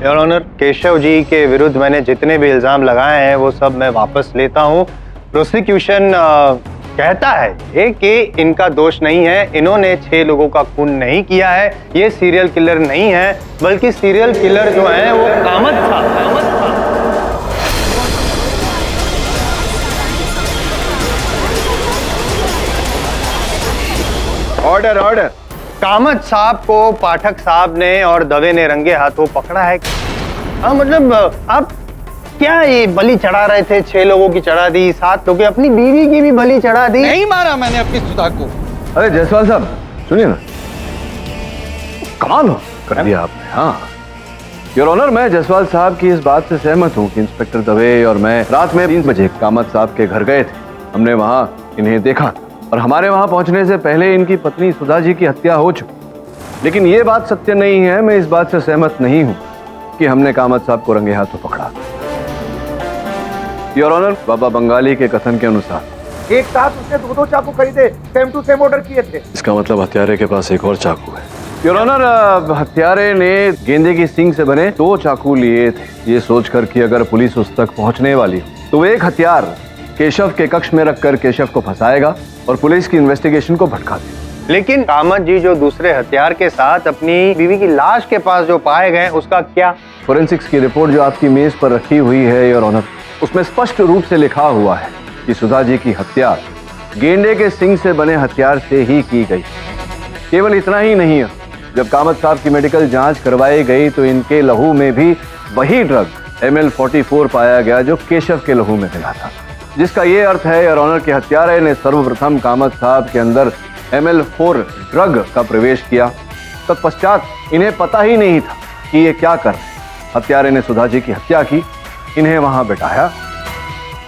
योर ऑनर, केशव जी के विरुद्ध मैंने जितने भी इल्जाम लगाए हैं वो सब मैं वापस लेता हूं। प्रोसिक्यूशन कहता है कि इनका दोष नहीं है, इन्होंने 6 लोगों का खून नहीं किया है, ये सीरियल किलर नहीं है, बल्कि सीरियल किलर जो है वो कामत था। Order order. कामत साहब को पाठक साहब ने और दवे ने रंगे हाथों पकड़ा है। मतलब आप क्या ये बलि चढ़ा रहे थे? 6 लोगों की चढ़ा दी, 7 लोगों की, अपनी बीवी की भी बलि चढ़ा दी। नहीं मारा मैंने अपनी सुधा को। अरे जायसवाल साहब सुनिए ना, कमाल हो कर दिया आपने। हाँ योर ऑनर, मैं जायसवाल साहब की इस बात से सहमत हूँ कि इंस्पेक्टर दवे और मैं रात में 3 बजे कामत साहब के घर गए थे। हमने वहाँ इन्हें देखा, और हमारे वहाँ पहुँचने से पहले इनकी पत्नी सुधा जी की हत्या हो चुकी। लेकिन ये बात सत्य नहीं है, मैं इस बात से सहमत नहीं हूँ कि हमने कामत साहब को रंगे हाथों पकड़ा। योर ऑनर, बाबा बंगाली के कथन के अनुसार एक साथ उसने 2 चाकू खरीदे, सेम टू सेम ऑर्डर किए थे। इसका मतलब हत्यारे के पास एक और चाकू है। योर ऑनर, हत्यारे ने गेंदे की सींग से बने 2 चाकू लिए थे, ये सोचकर कि अगर पुलिस उस तक पहुंचने वाली हो तो एक हथियार केशव के कक्ष में रखकर केशव को फंसाएगा और पुलिस की इन्वेस्टिगेशन को भटका देगा। लेकिन कामत जी जो दूसरे हथियार के साथ अपनी बीवी की लाश के पास जो पाए गए, उसका क्या? फोरेंसिक्स की रिपोर्ट जो आपकी मेज पर रखी हुई है योर ऑनर, उसमें स्पष्ट रूप से लिखा हुआ है कि सुधा जी की हत्या गेंडे के सिंग से बने हथियार से ही की गई। केवल इतना ही नहीं है, जब कामत साहब की मेडिकल जांच करवाई गई तो इनके लहू में भी वही ड्रग ML44 पाया गया जो केशव के लहू में मिला था, जिसका ये अर्थ है योर ऑनर कि हत्यारे ने सर्वप्रथम कामत साहब के अंदर ML4 ड्रग का प्रवेश किया। तत्पश्चात इन्हें पता ही नहीं था कि ये क्या कर रहे। हत्यारे ने सुधा जी की हत्या की, इन्हें वहां बिठाया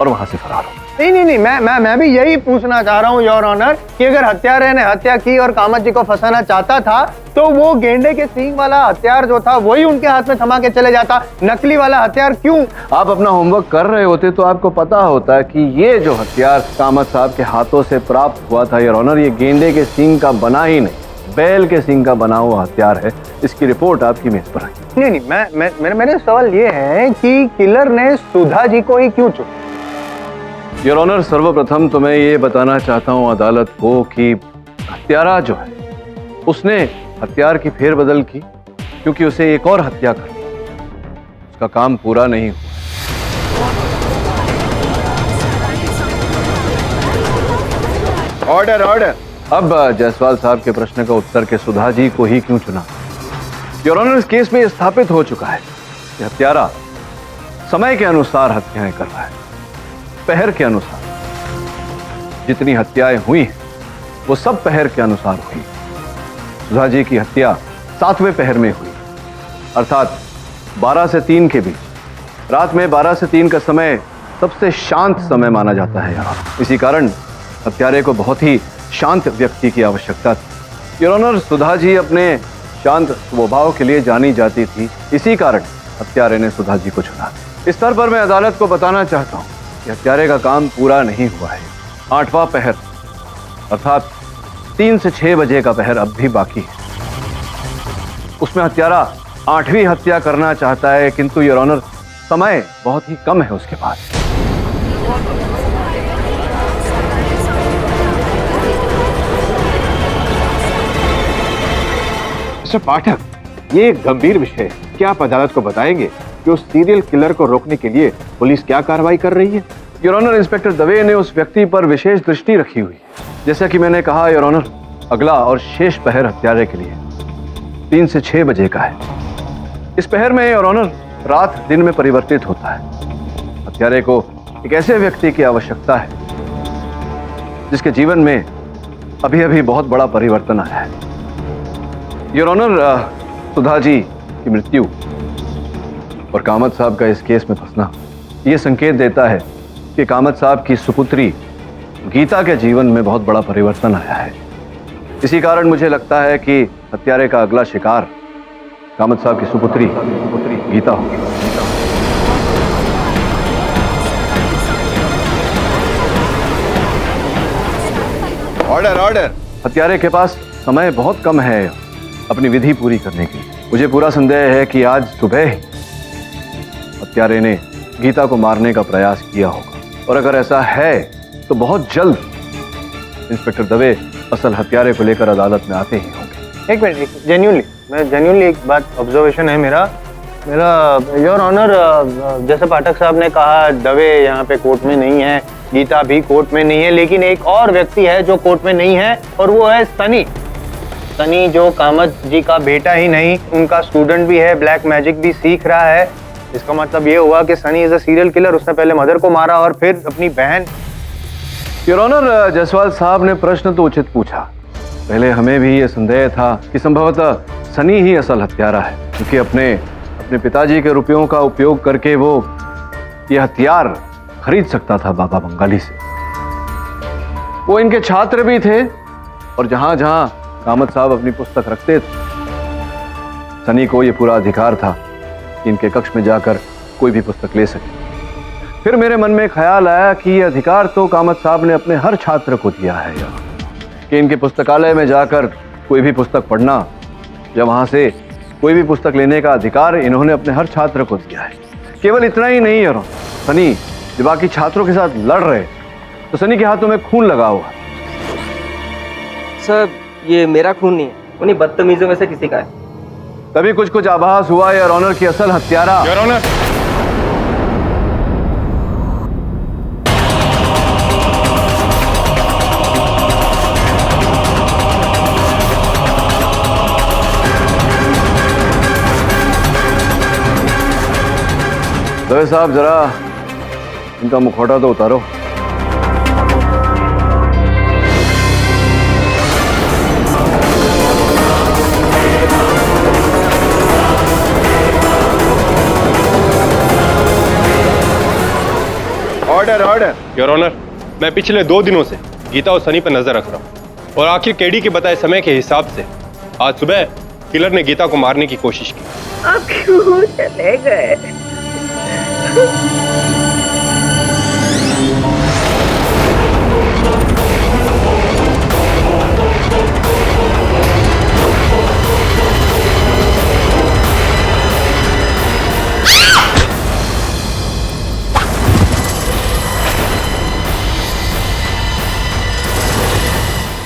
और वहां से फरार हो। नहीं, मैं भी यही पूछना चाह रहा हूँ योर ऑनर कि अगर हत्यारे ने हत्या की और कामत जी को फंसाना चाहता था तो वो गेंडे के सींग वाला हथियार जो था वही उनके हाथ में थमा के चले जाता, नकली वाला हथियार क्यों? आप अपना होमवर्क कर रहे होते तो आपको पता होता कि ये जो हथियार कामत साहब के हाथों से प्राप्त हुआ था योर ऑनर, ये गेंडे के सींग का बना ही नहीं, बैल के सींग का बना हुआ हथियार है। इसकी रिपोर्ट आपकी मेज पर रखी। नहीं, मेरा सवाल ये है कि किलर ने सुधा जी को ही क्यों चुना? योर ऑनर, सर्वप्रथम तो मैं ये बताना चाहता हूं अदालत को कि हत्यारा जो है उसने हथियार की फेरबदल की क्योंकि उसे एक और हत्या करनी, उसका काम पूरा नहीं हुआ। Order order. अब जायसवाल साहब के प्रश्न का उत्तर के सुधा जी को ही क्यों चुना? योर ऑनर, इस केस में यह स्थापित हो चुका है कि हत्यारा समय के अनुसार हत्याएं कर रहा है, पहर के अनुसार। जितनी हत्याएं हुई वो सब पहर के अनुसार हुई। सुधा जी की हत्या 7वें पहर में हुई, अर्थात 12 से 3 के बीच। रात में 12 से 3 का समय सबसे शांत समय माना जाता है यहाँ। इसी कारण हत्यारे को बहुत ही शांत व्यक्ति की आवश्यकता थी। योर ऑनर, सुधा जी अपने शांत स्वभाव के लिए जानी जाती थी, इसी कारण हत्यारे ने सुधा जी को चुना। इस स्तर पर मैं अदालत को बताना चाहता हूँ कि हत्यारे का काम पूरा नहीं हुआ है। 8वां पहर अर्थात 3 से 6 बजे का पहर अब भी बाकी है। उसमें हत्यारा 8वीं हत्या करना चाहता है, किंतु योर ऑनर समय बहुत ही कम है उसके पास। मिस्टर पाठक, ये एक गंभीर विषय है। क्या आप अदालत को बताएंगे कि उस सीरियल किलर को रोकने के लिए पुलिस क्या कार्रवाई कर रही है? योर ऑनर, इंस्पेक्टर दवे ने उस व्यक्ति पर विशेष दृष्टि रखी हुई है। जैसा कि मैंने कहा योर ऑनर, अगला और शेष पहर हत्यारे के लिए 3 से 6 बजे का है। इस पहर में योर ऑनर रात दिन में परिवर्तित होता है। हत्यारे को एक ऐसे व्यक्ति की आवश्यकता है जिसके जीवन में अभी अभी बहुत बड़ा परिवर्तन आया है। योर ऑनर, सुधा जी की मृत्यु और कामत साहब का इस केस में फंसना यह संकेत देता है कि कामत साहब की सुपुत्री गीता के जीवन में बहुत बड़ा परिवर्तन आया है। इसी कारण मुझे लगता है कि हत्यारे का अगला शिकार कामत साहब की सुपुत्री गीता होगी। Order order. हत्यारे के पास समय बहुत कम है अपनी विधि पूरी करने की। मुझे पूरा संदेह है कि आज सुबह ही हत्यारे ने गीता को मारने का प्रयास किया होगा, और अगर ऐसा है तो बहुत जल्द इंस्पेक्टर दवे असल हत्यारे को लेकर अदालत में आते ही होंगे। एक मिनट, जेन्युइनली एक बात ऑब्जर्वेशन है मेरा योर ऑनर, जैसे पाठक साहब ने कहा दवे यहाँ पे कोर्ट में नहीं है, गीता भी कोर्ट में नहीं है, लेकिन एक और व्यक्ति है जो कोर्ट में नहीं है और वो है सनी। सनी जो कामत जी का बेटा ही नहीं, उनका स्टूडेंट भी है, ब्लैक मैजिक भी सीख रहा है। इसका मतलब ये हुआ कि Sunny is a serial killer. उसने पहले मदर को मारा और फिर अपनी बहन। योर ऑनर, जायसवाल साहब ने प्रश्न तो उचित पूछा। पहले हमें भी ये संदेह था कि संभवतः सनी ही असल हत्यारा है, क्योंकि अपने पिताजी के रुपयों का उपयोग करके वो ये हथियार खरीद सकता था बाबा बंगाली से। वो इनके छात्र भी थे और जहां जहां कामत साहब अपनी पुस्तक रखते थे, सनी को ये पूरा अधिकार था कि इनके कक्ष में जाकर कोई भी पुस्तक ले सके। फिर मेरे मन में ख्याल आया कि ये अधिकार तो कामत साहब ने अपने हर छात्र को दिया है कि इनके पुस्तकालय में जाकर कोई भी पुस्तक पढ़ना या वहां से कोई भी पुस्तक लेने का अधिकार इन्होंने अपने हर छात्र को दिया है। केवल इतना ही नहीं है, सनी जब बाकी छात्रों के साथ लड़ रहे तो सनी के हाथों में खून लगा हुआ। सर, ये मेरा खून नहीं है, उन्हीं बदतमीजों में से किसी का है। तभी कुछ आभास हुआ योर ऑनर की असल हत्यारा। योर ऑनर, दवे साहब जरा इनका मुखौटा तो उतारो। Order order. योर ऑनर, मैं पिछले 2 दिनों से गीता और सनी पर नजर रख रहा हूँ और आखिर केडी के बताए समय के हिसाब से आज सुबह किलर ने गीता को मारने की कोशिश की। आप क्यों चले गए?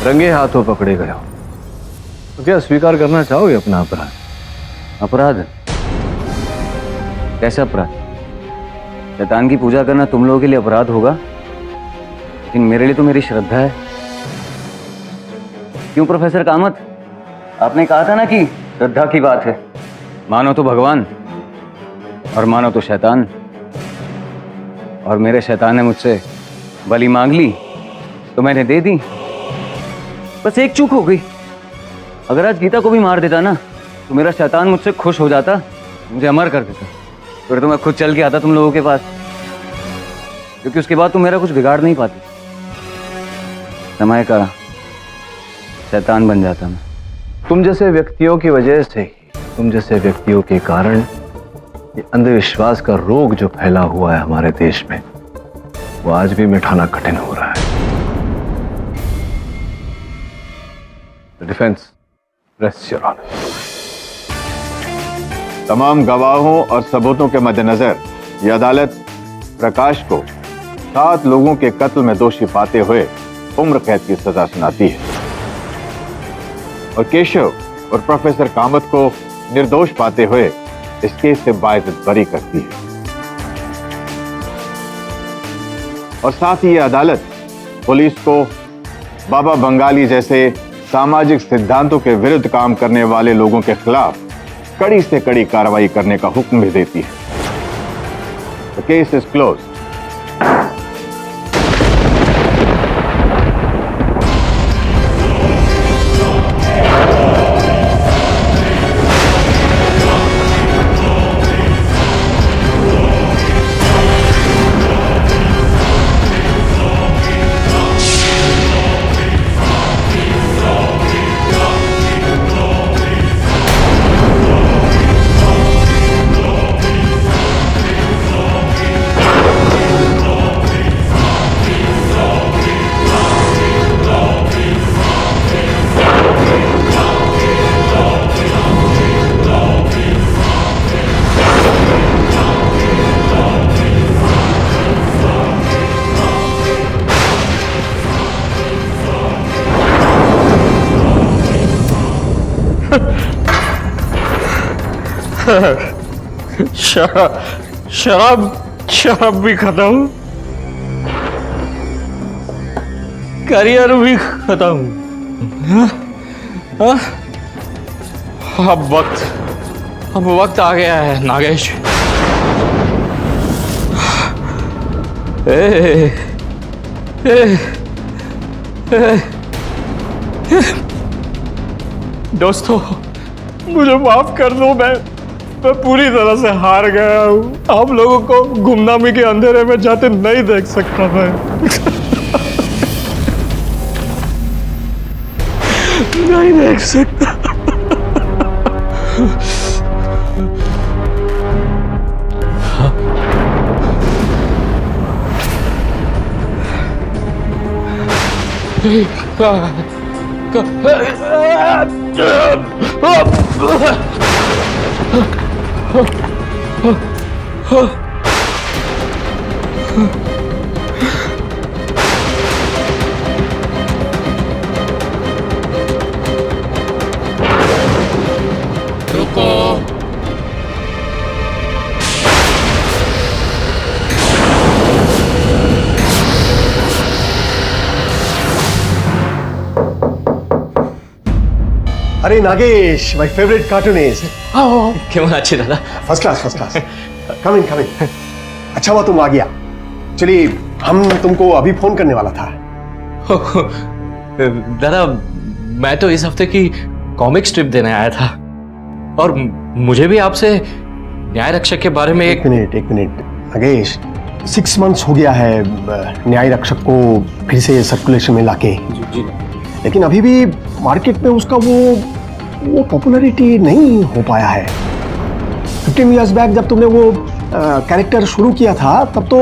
रंगे हाथों पकड़े गए हो, तो क्या स्वीकार करना चाहोगे अपना अपराध? अपराध? कैसा अपराध? शैतान की पूजा करना तुम लोगों के लिए अपराध होगा, लेकिन मेरे लिए तो मेरी श्रद्धा है। क्यों प्रोफेसर कामत, आपने कहा था ना कि श्रद्धा की बात है। मानो तो भगवान और मानो तो शैतान, और मेरे शैतान ने मुझसे बलि मांग ली तो मैंने दे दी। बस एक चूक हो गई, अगर आज गीता को भी मार देता ना तो मेरा शैतान मुझसे खुश हो जाता, मुझे अमर कर देता। फिर तो मैं खुद चल के आता तुम लोगों के पास, क्योंकि उसके बाद तुम मेरा कुछ बिगाड़ नहीं पाते। समय का शैतान बन जाता मैं। तुम जैसे व्यक्तियों की वजह से ही, तुम जैसे व्यक्तियों के कारण ये अंधविश्वास का रोग जो फैला हुआ है हमारे देश में, वो आज भी मिटाना कठिन हो रहा है। Defence, rest your honour. तमाम गवाहों और सबूतों के मद्देनजर यह अदालत प्रकाश को 7 लोगों के कत्ल में दोषी पाते हुए उम्र कैद की सजा सुनाती है और केशव और प्रोफेसर कामत को निर्दोष पाते हुए इस केस से बाइज्जत बरी करती है। और साथ ही यह अदालत पुलिस को बाबा बंगाली जैसे सामाजिक सिद्धांतों के विरुद्ध काम करने वाले लोगों के खिलाफ कड़ी से कड़ी कार्रवाई करने का हुक्म भी देती है। The case is closed. शराब भी खाता हूं, करियर भी खत्म। अब वक्त आ गया है नागेश। दोस्तों मुझे माफ कर दो, मैं पूरी तरह से हार गया हूं। आप लोगों को गुमनामी के अंधेरे में जाते नहीं देख सकता मैं। नहीं देख सकता। अरे नागेश, माय फेवरेट कार्टूनिस्ट। क्यों अच्छे दादा? First class. Come in. अच्छा हुआ तुम आ गया। चलिए, हम तुमको अभी फोन करने वाला था। दादा मैं तो इस हफ्ते की कॉमिक स्ट्रिप देने आया था, और मुझे भी आपसे न्याय रक्षक के बारे में एक मिनट नागेश, 6 मंथ्स हो गया है न्याय रक्षक को फिर से सर्कुलेशन में लाके। लेकिन अभी भी मार्केट में उसका वो पॉपुलैरिटी नहीं हो पाया है। 15 इयर्स बैक जब तुमने वो कैरेक्टर शुरू किया था, तब तो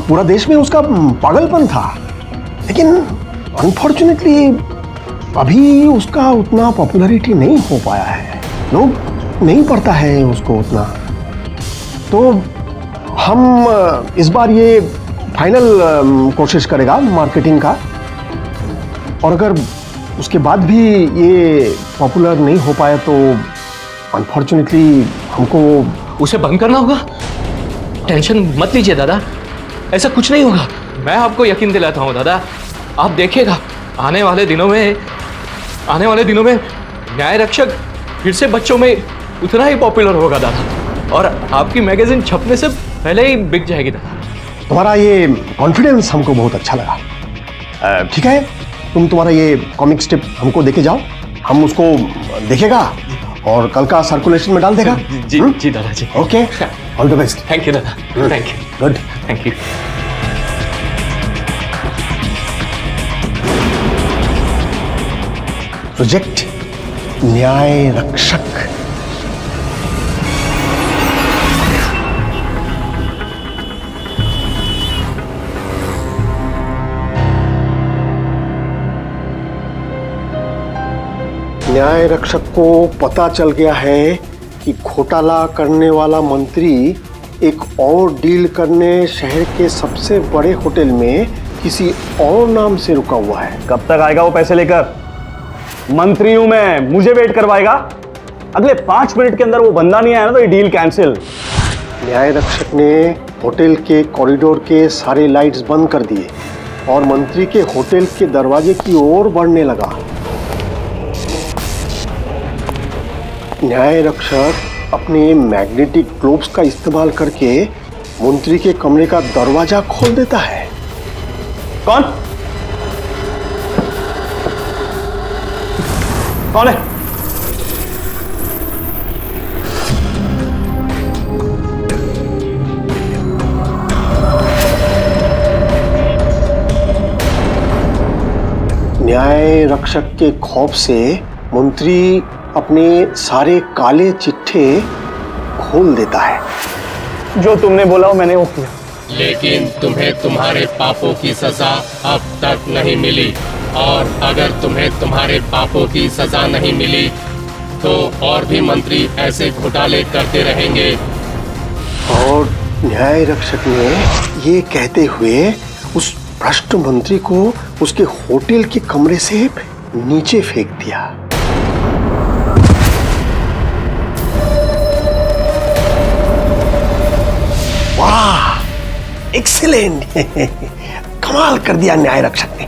पूरा देश में उसका पागलपन था। लेकिन अनफॉर्चुनेटली अभी उसका उतना पॉपुलैरिटी नहीं हो पाया है, लोग नहीं पढ़ता है उसको उतना। तो हम इस बार ये फाइनल कोशिश करेगा मार्केटिंग का, और अगर उसके बाद भी ये पॉपुलर नहीं हो पाया तो अनफॉर्चुनेटली हमको उसे बंद करना होगा। टेंशन मत लीजिए दादा, ऐसा कुछ नहीं होगा। मैं आपको यकीन दिलाता हूँ दादा, आप देखिएगा आने वाले दिनों में न्याय रक्षक फिर से बच्चों में उतना ही पॉपुलर होगा दादा, और आपकी मैगजीन छपने से पहले ही बिक जाएगी दादा। तुम्हारा ये कॉन्फिडेंस हमको बहुत अच्छा लगा। ठीक है, तुम तुम्हारा ये कॉमिक स्ट्रिप हमको देके जाओ, हम उसको देखेगा और कल का सर्कुलेशन में डाल देगा। जी दादा जी। Okay, all the best. Thank you दादा, thank you. Good, thank you. Project Nyay Rakshak. न्याय रक्षक को पता चल गया है कि घोटाला करने वाला मंत्री एक और डील करने शहर के सबसे बड़े होटल में किसी और नाम से रुका हुआ है। कब तक आएगा वो पैसे लेकर? मंत्री हूं मैं, मुझे वेट करवाएगा? अगले 5 मिनट के अंदर वो बंदा नहीं आया ना तो ये डील कैंसिल। न्याय रक्षक ने होटल के कॉरिडोर के सारे लाइट्स बंद कर दिए और मंत्री के होटल के दरवाजे की ओर बढ़ने लगा। न्याय रक्षक अपने मैग्नेटिक ग्लोब्स का इस्तेमाल करके मंत्री के कमरे का दरवाजा खोल देता है। कौन है? न्याय रक्षक के खौफ से मंत्री अपने सारे काले चिट्ठे खोल देता है। जो तुमने बोला वो मैंने वो किया। लेकिन तुम्हें तुम्हारे पापों की सजा अब तक नहीं मिली, और अगर तुम्हें तुम्हारे पापों की सजा नहीं मिली तो और भी मंत्री ऐसे घोटाले करते रहेंगे। और न्याय रक्षक ने ये कहते हुए उस भ्रष्ट मंत्री को उसके होटल के कमरे से नीचे फेंक दिया। वाह, एक्सीलेंट। कमाल कर दिया न्याय रक्षक ने।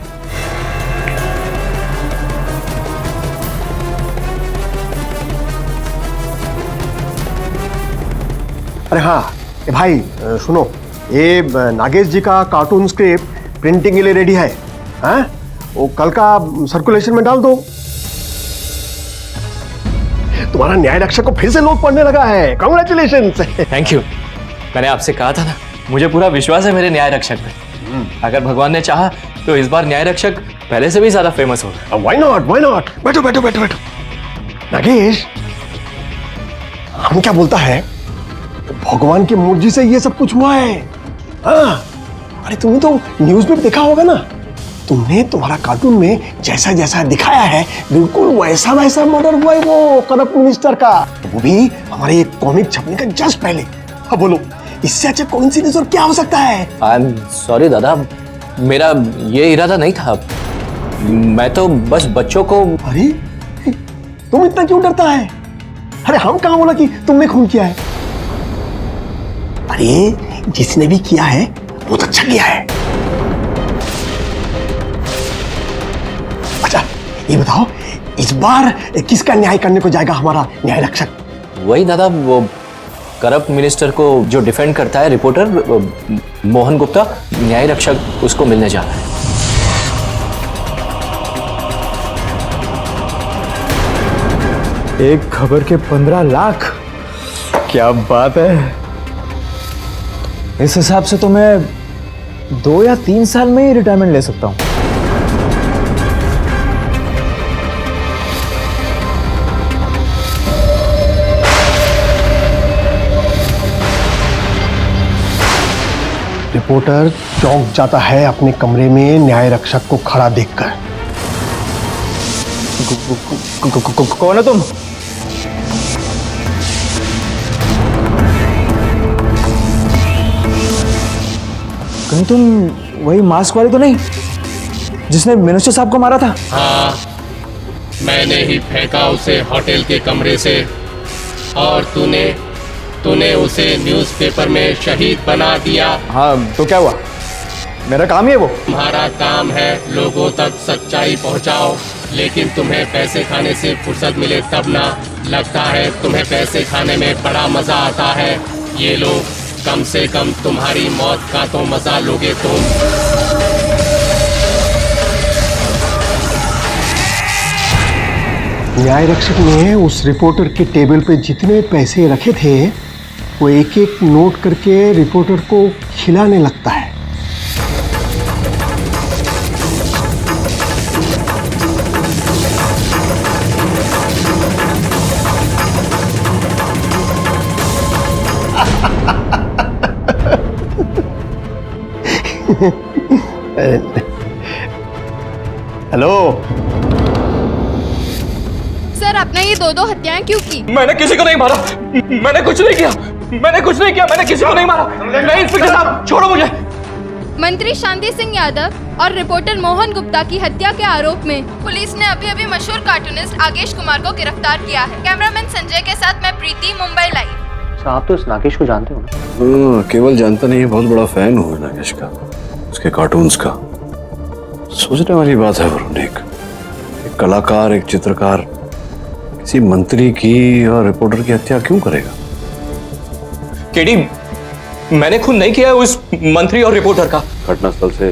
अरे हाँ भाई, सुनो, ये नागेश जी का कार्टून स्क्रिप्ट प्रिंटिंग के लिए रेडी है। हाँ, वो कल का सर्कुलेशन में डाल दो। तुम्हारा न्याय रक्षक को फिर से लोग पढ़ने लगा है। कांग्रेचुलेशंस। Thank you. मैंने आपसे कहा था ना, मुझे पूरा विश्वास है मेरे न्याय रक्षक पे। अगर भगवान ने चाहा तो इस बार न्याय रक्षक पहले से भी ज्यादा फेमस होगा। Why not, why not. बैठो बैठो बैठो बैठो। नागेश, हम क्या बोलता है, भगवान की मर्जी से ये सब कुछ हुआ है। हाँ, अरे तुमने तो न्यूज में देखा होगा ना, तुमने तुम्हारा कार्टून में जैसा जैसा दिखाया है बिल्कुल वैसा वैसा मर्डर हुआ है वो करप्ट मिनिस्टर का, वो भी हमारे एक कॉमिक छपने का जस्ट पहले। हाँ बोलो, इससे अच्छा कोइंसिडेंस और क्या हो सकता है? आई एम सॉरी दादा, मेरा ये इरादा नहीं था। मैं तो बस बच्चों को। अरे तुम इतना क्यों डरता है? अरे हम कहाँ बोला कि तुमने खून किया है? अरे जिसने भी किया है बहुत अच्छा किया है। अच्छा ये बताओ, इस बार किसका न्याय करने को जाएगा हमारा न्याय रक्षक? वही दादा, वो करप्ट मिनिस्टर को जो डिफेंड करता है, रिपोर्टर मोहन गुप्ता, न्याय रक्षक उसको मिलने जा रहा है। एक खबर के 15 लाख, क्या बात है। इस हिसाब से तो मैं 2 या 3 साल में ही रिटायरमेंट ले सकता हूं। रिपोर्टर चौंक जाता है अपने कमरे में न्याय रक्षक को खड़ा देखकर। कौन है तुम? तुम वही मास्क वाले तो नहीं जिसने मिनिस्टर साहब को मारा था? हाँ, मैंने ही फेंका उसे होटल के कमरे से और तूने उसे न्यूज़पेपर में शहीद बना दिया। हाँ तो क्या हुआ, मेरा काम ही है वो। तुम्हारा काम है लोगों तक सच्चाई पहुंचाओ, लेकिन तुम्हें पैसे खाने से फुर्सत मिले तब ना। लगता है तुम्हें पैसे खाने में बड़ा मजा आता है। ये लो, कम से कम तुम्हारी मौत का तो मजा लोगे तुम। न्याय रक्षक ने उस रिपोर्टर के टेबल पे जितने पैसे रखे थे वो एक एक नोट करके रिपोर्टर को खिलाने लगता है। हेलो सर, आपने ये दो हत्याएं क्यों की? मैंने किसी को नहीं मारा, मैंने कुछ नहीं किया, मैंने किसी को नहीं मारा। नहीं इंस्पेक्टर साहब, छोड़ो मुझे। मंत्री शांति सिंह यादव और रिपोर्टर मोहन गुप्ता की हत्या के आरोप में पुलिस ने अभी मशहूर कार्टूनिस्ट आगेश कुमार को गिरफ्तार किया है। कैमरामैन संजय के साथ मैं प्रीति, मुंबई लाइव। आप तो इस नागेश को जानते हो ना? केवल जानता नहीं, बहुत बड़ा फैन हूँ नागेश का, उसके कार्टून्स का। सोचने वाली बात है वरुण, एक कलाकार, एक चित्रकार किसी मंत्री की और रिपोर्टर की हत्या क्यों करेगा? केडी, मैंने खून नहीं किया है उस मंत्री और रिपोर्टर का। घटनास्थल से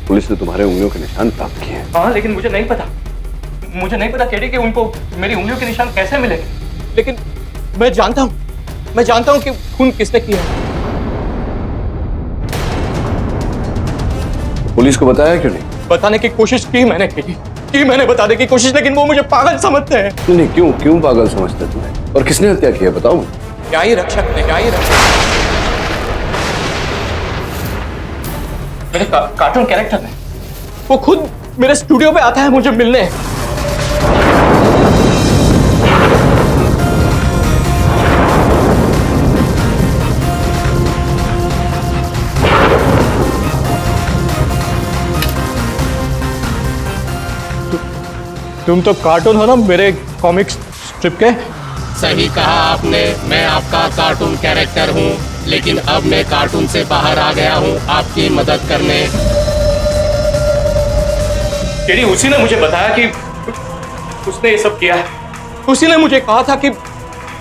पुलिस ने तुम्हारे उंगलियों के निशान प्राप्त किए हैं। हाँ, लेकिन मुझे नहीं पता केडी कि उनको मेरी उंगलियों के निशान कैसे मिले। लेकिन मैं जानता हूँ कि खून किसने किया है। पुलिस को बताया क्यों नहीं? बताने की कोशिश की मैंने, केडी, मैंने बताने की कोशिश, लेकिन वो मुझे पागल समझते हैं। नहीं, क्यों पागल समझते तुम्हें? और किसने हत्या की है बताओ। न्याय रक्षक ने, मेरे कार्टून कैरेक्टर ने, वो खुद मेरे स्टूडियो पे आता है मुझे मिलने। तुम तो कार्टून हो ना मेरे कॉमिक्स स्ट्रिप के। सही कहा आपने, मैं आपका कार्टून कैरेक्टर हूँ, लेकिन अब मैं कार्टून से बाहर आ गया हूँ आपकी मदद करने। केडी, उसी ने मुझे बताया कि उसने ये सब किया है। उसी ने मुझे कहा था कि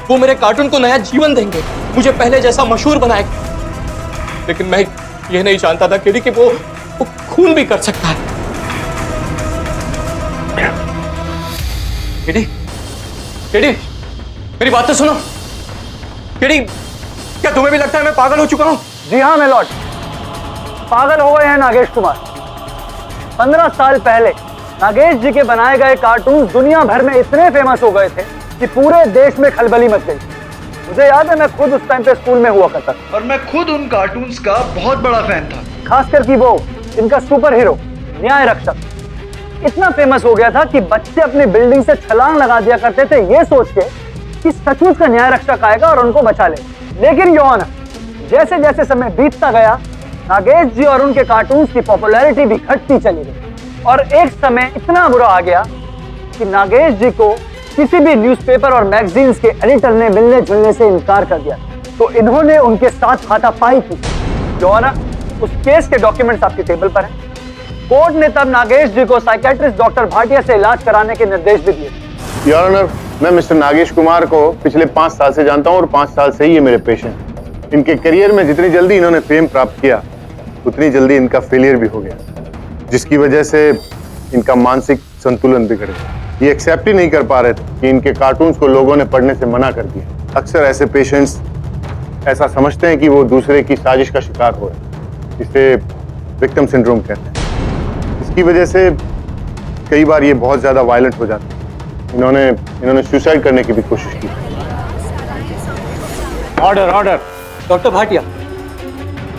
वो मेरे कार्टून को नया जीवन देंगे, मुझे पहले जैसा मशहूर बनाएंगे। लेकिन मैं ये नहीं जानता था केडी कि वो खून भी कर सकता है। केडी, मेरी बात तो सुनो। केडी, क्या तुम्हें भी लगता है मैं पागल हो चुका हूँ? जी हाँ मेलॉर्ड, पागल हो गए हैं नागेश कुमार। 15 साल पहले नागेश जी के बनाए गए कार्टून दुनिया भर में इतने फेमस हो गए थे कि पूरे देश में खलबली मच गई। मुझे याद है, मैं खुद उस टाइम पे स्कूल में हुआ करता था और मैं खुद उन कार्टून्स का बहुत बड़ा फैन था। खासकर कि वो इनका सुपर हीरो न्याय रक्षक इतना फेमस हो गया था कि बच्चे अपनी बिल्डिंग से छलांग लगा दिया करते थे ये सोच के कि सचमुच का न्याय रक्षक आएगा और उनको बचा ले। लेकिन योन, जैसे जैसे समय बीतता गया, नागेश जी और उनके कार्टून्स की पॉपुलैरिटी भी घटती चली गई और एक समय इतना बुरा आ गया कि नागेश जी को किसी भी न्यूज़पेपर और मैगजीन्स के एडिटर ने मिलने जुलने से इनकार कर दिया। तो इन्होंने उनके साथ हाथापाई की। योन, उस केस के डॉक्यूमेंट्स आपके टेबल पर हैं। कोर्ट ने तब नागेश जी को साइकियाट्रिस्ट डॉक्टर भाटिया से इलाज कराने के निर्देश भी दिए। योर ऑनर, मैं मिस्टर नागेश कुमार को पिछले 5 साल से जानता हूं और 5 साल से ही ये मेरे पेशेंट। इनके करियर में जितनी जल्दी इन्होंने फेम प्राप्त किया, उतनी जल्दी इनका फेलियर भी हो गया, जिसकी वजह से इनका मानसिक संतुलन बिगड़ गया। ये एक्सेप्ट ही नहीं कर पा रहे थे कि इनके कार्टून्स को लोगों ने पढ़ने से मना कर दिया। अक्सर ऐसे पेशेंट्स ऐसा समझते हैं कि वो दूसरे की साजिश का शिकार हो रहे हैं, इसे विक्टिम सिंड्रोम कहते हैं। इसकी वजह से कई बार ये बहुत ज्यादा वायलेंट हो जाते हैं। इन्होंने सुसाइड करने की भी कोशिश की। ऑर्डर। डॉक्टर भाटिया,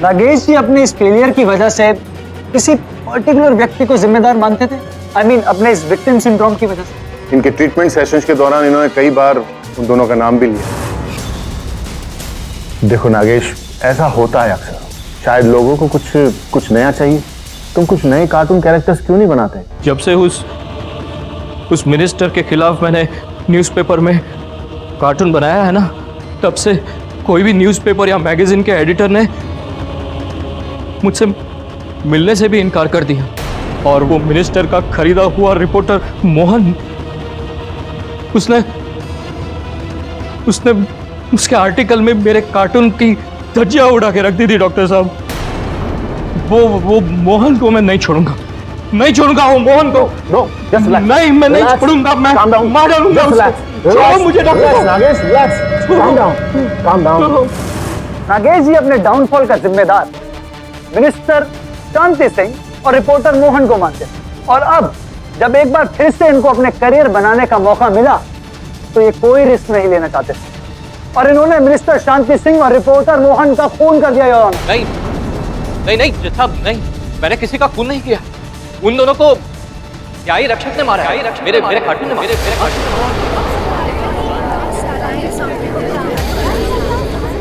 नागेश जी अपने इस फेलियर की वजह से किसी पर्टिकुलर व्यक्ति को जिम्मेदार मानते थे? I mean, अपने इस विक्टिम सिंड्रोम की वजह से? इनके ट्रीटमेंट सेशंस के दौरान इन्होंने कई बार उन दोनों का नाम भी लिया। देखो नागेश, ऐसा होता है अक्सर। शायद लोगों को कुछ नया चाहिए। तुम कुछ नए कार्टून कैरेक्टर्स क्यों नहीं बनाते? जब से उस उस मिनिस्टर के खिलाफ मैंने न्यूज़पेपर में कार्टून बनाया है ना, तब से कोई भी न्यूज़पेपर या मैगजीन के एडिटर ने मुझसे मिलने से भी इनकार कर दिया। और वो मिनिस्टर का खरीदा हुआ रिपोर्टर मोहन, उसने उसके आर्टिकल में मेरे कार्टून की धज्जियां उड़ा के रख दी थी डॉक्टर साहब। वो मोहन को मैं नहीं छोड़ूंगा, नहीं छोड़ूंगा वो मोहन को। नहीं, मैं नहीं छोड़ूंगा, मैं मार डालूंगा उसको। छोड़ो मुझे doctor. Nagesh, relax, calm down। Nagesh ji अपने डाउनफॉल का जिम्मेदार मिनिस्टर शांति सिंह और रिपोर्टर मोहन को मानते हैं। और अब जब एक बार फिर से इनको अपने करियर बनाने का मौका मिला तो ये कोई रिस्क नहीं लेना चाहते और इन्होंने मिनिस्टर शांति सिंह और रिपोर्टर मोहन का खून कर दिया। नहीं नहीं नहीं साहब, नहीं, मैंने किसी का खून नहीं किया। उन दोनों को न्यायी रक्षक ने मारा है, मेरे कार्टून ने मारा।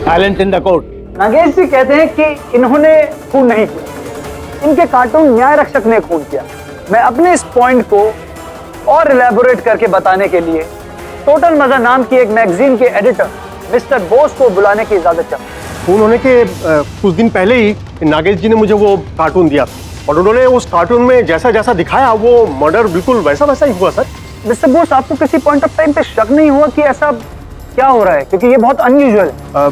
Silent in the court. Nagesh ji कहते हैं कि इन्होंने खून नहीं किया, इनके कार्टून न्याय रक्षक ने खून किया। मैं अपने इस पॉइंट को और इलैबोरेट करके बताने के लिए टोटल मजा नाम की एक मैगजीन के एडिटर मिस्टर बोस को बुलाने की इजाजत चाहता हूं। खून होने के कुछ दिन पहले ही नागेश जी ने मुझे वो कार्टून दिया और उन्होंने उस कार्टून में जैसा जैसा दिखाया वो मर्डर बिल्कुल वैसा वैसा ही हुआ। सर मिस्टर बोस, आपको किसी पॉइंट ऑफ टाइम पे शक नहीं हुआ कि ऐसा क्या हो रहा है? क्योंकि ये बहुत अनयूजुअल है।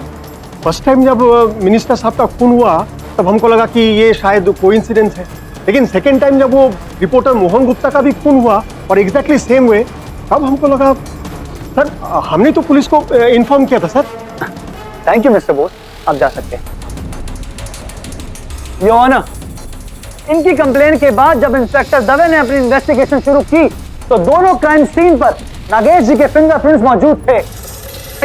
फर्स्ट टाइम जब मिनिस्टर साहब का खून हुआ तब हमको लगा कि ये शायद कोइंसिडेंस है, लेकिन सेकेंड टाइम जब वो रिपोर्टर मोहन गुप्ता का भी खून हुआ और एग्जैक्टली सेम वे, तब हमको लगा सर हमने तो पुलिस को इन्फॉर्म किया था। Sir thank you mister Bose, आप जा सकते हैं। योर ऑनर, इनकी कंप्लेन के बाद जब इंस्पेक्टर दवे ने अपनी इन्वेस्टिगेशन शुरू की तो दोनों क्राइम सीन पर नागेश जी के फिंगरप्रिंट्स मौजूद थे।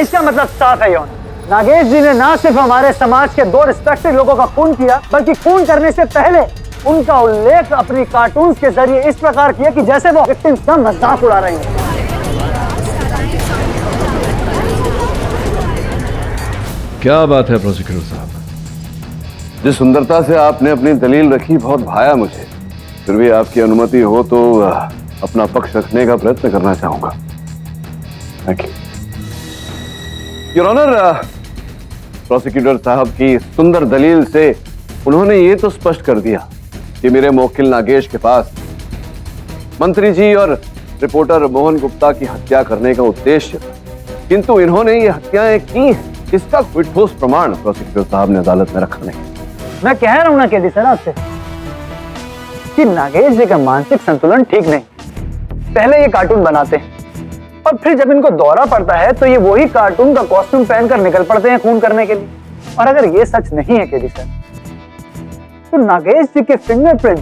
इसका मतलब साफ है योर ऑनर, नागेश जी ने ना सिर्फ हमारे समाज के 2 रिस्पेक्टेड लोगों का खून किया, बल्कि खून करने से पहले उनका उल्लेख अपनी कार्टून्स के जरिए इस प्रकार किया कि जैसे वो विक्टिम्स का मजाक उड़ा रहे हैं। क्या बात है प्रोसिक्यूटर साहब, जिस सुंदरता से आपने अपनी दलील रखी बहुत भाया मुझे। फिर भी आपकी अनुमति हो तो अपना पक्ष रखने का प्रयत्न करना चाहूंगा। Thank you your honour. Prosecutor साहब की सुंदर दलील से उन्होंने ये तो स्पष्ट कर दिया कि मेरे मुवक्किल नागेश के पास मंत्री जी और रिपोर्टर मोहन गुप्ता की हत्या करने का उद्देश्य था, किंतु इन्होंने ये हत्याएं की, इसका कोई ठोस प्रमाण प्रोसिक्यूटर साहब ने अदालत में रखा नहीं। मैं कह रहा हूं ना केडी सर आपसे कि नागेश जी का मानसिक संतुलन ठीक नहीं। पहले ये कार्टून बनाते हैं और फिर जब इनको दौरा पड़ता है तो ये वही कार्टून का कॉस्ट्यूम पहनकर निकल पड़ते हैं खून करने के लिए। और अगर ये सच नहीं है केडी सर, तो नागेश जी के फिंगरप्रिंट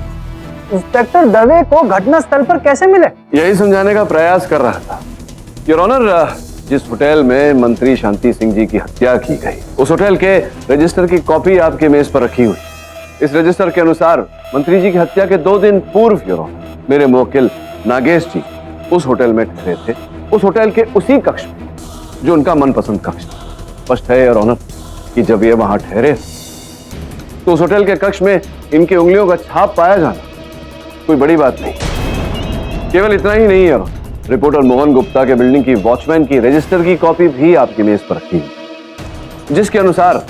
इंस्पेक्टर दवे को घटना स्थल पर कैसे मिले? यही समझाने का प्रयास कर रहा था योर ऑनर। जिस होटल में मंत्री शांति सिंह जी की हत्या की गई, उस होटल के रजिस्टर की कॉपी आपके मेज पर रखी हुई। इस रजिस्टर के अनुसार मंत्री जी की हत्या के 2 दिन पूर्व योर ऑनर मेरे मुवक्किल नागेश जी उस होटल में ठहरे थे, उस होटल के उसी कक्ष में जो उनका मनपसंद कक्ष था। स्पष्ट है योर ऑनर कि जब ये वहां ठहरे तो उस होटल के कक्ष में इनकी उंगलियों का छाप पाया जाना कोई बड़ी बात नहीं। केवल इतना ही नहीं है, रिपोर्टर मोहन गुप्ता के बिल्डिंग की वॉचमैन की रजिस्टर की कॉपी भी आपकी मेज पर रखी है, जिसके अनुसार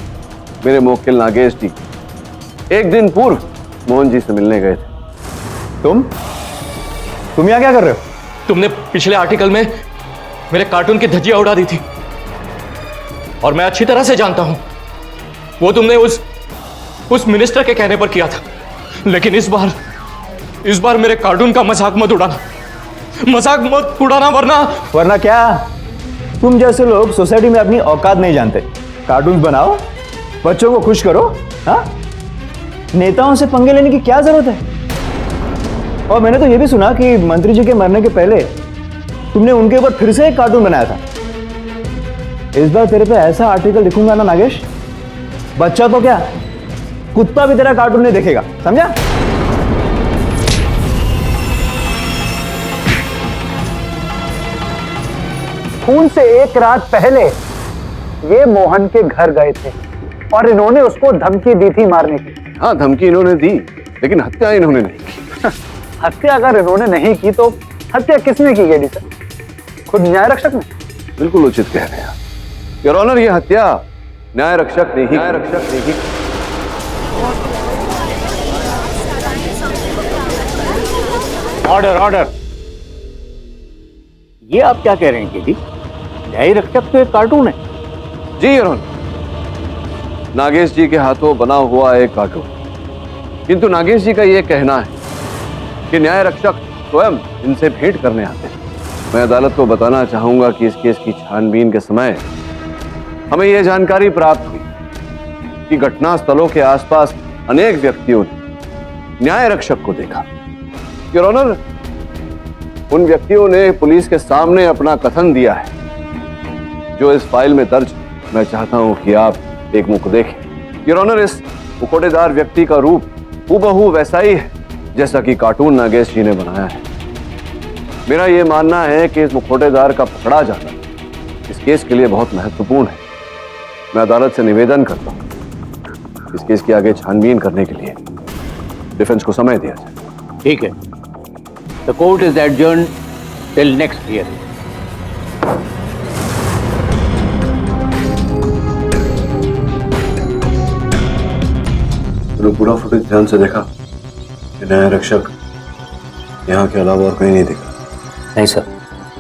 मेरे मुवक्किल नागेश जी 1 दिन पूर्व मोहन जी से मिलने गए थे। तुम यहाँ क्या कर रहे हो? तुमने पिछले आर्टिकल में मेरे कार्टून की धज्जियां उड़ा दी थी और मैं अच्छी तरह से जानता हूं वो तुमने उस मिनिस्टर के कहने पर किया था, लेकिन इस बार मेरे कार्टून का मजाक मत उड़ाना, वरना क्या? तुम जैसे लोग सोसाइटी में अपनी औकात नहीं जानते। कार्टून बनाओ, बच्चों को खुश करो, हाँ? नेताओं से पंगे लेने की क्या जरूरत है? और मैंने तो ये भी सुना कि मंत्री जी के मरने के पहले तुमने उनके ऊपर फिर से एक कार्टून बनाया था। इस बार तेरे पे ऐसा आर्टिकल लिखूंगा ना नागेश, बच्चा तो क्या, कुत्ता भी तेरा कार्टून नहीं देखेगा, समझा? खून से 1 रात पहले ये मोहन के घर गए थे और इन्होंने उसको धमकी दी थी मारने की। हाँ, धमकी इन्होंने दी, लेकिन हत्या इन्होंने नहीं की। हत्या अगर इन्होंने नहीं की तो हत्या किसने की गेडी सर? खुद न्याय रक्षक ने? बिल्कुल उचित कह रहे हैं योर ऑनर, ये हत्या न्याय रक्षक ने ही की। Order order. ये आप क्या कह रहे हैं केडी? न्याय रक्षक तो एक कार्टून है। जी योर ऑनर, नागेश जी के हाथों बना हुआ एक कार्टून, किंतु नागेश जी का यह कहना है कि न्याय रक्षक स्वयं इनसे भेंट करने आते हैं। मैं अदालत को बताना चाहूंगा कि इस केस की छानबीन के समय हमें यह जानकारी प्राप्त हुई कि घटना स्थलों के आसपास अनेक व्यक्तियों ने न्याय रक्षक को देखा। योर ऑनर, उन व्यक्तियों ने पुलिस के सामने अपना कथन दिया है जो इस फाइल में दर्ज। मैं चाहता हूं कि आप एक मुख देखें। योर ऑनर, इस मुखौटेदार व्यक्ति का रूप हूबहू वैसा ही है जैसा कि कार्टून नागेश जी ने बनाया है। मेरा यह मानना है कि इस मुखौटेदार का पकड़ा जाना इस केस के लिए बहुत महत्वपूर्ण है। मैं अदालत से निवेदन करता हूं इस केस की आगे छानबीन करने के लिए डिफेंस को समय दिया जाए। ठीक है। The court is adjourned till next hearing. तो पूरा फुटेज ध्यान से देखा कि न्याय रक्षक यहाँ के अलावा और कहीं नहीं दिखा? नहीं सर,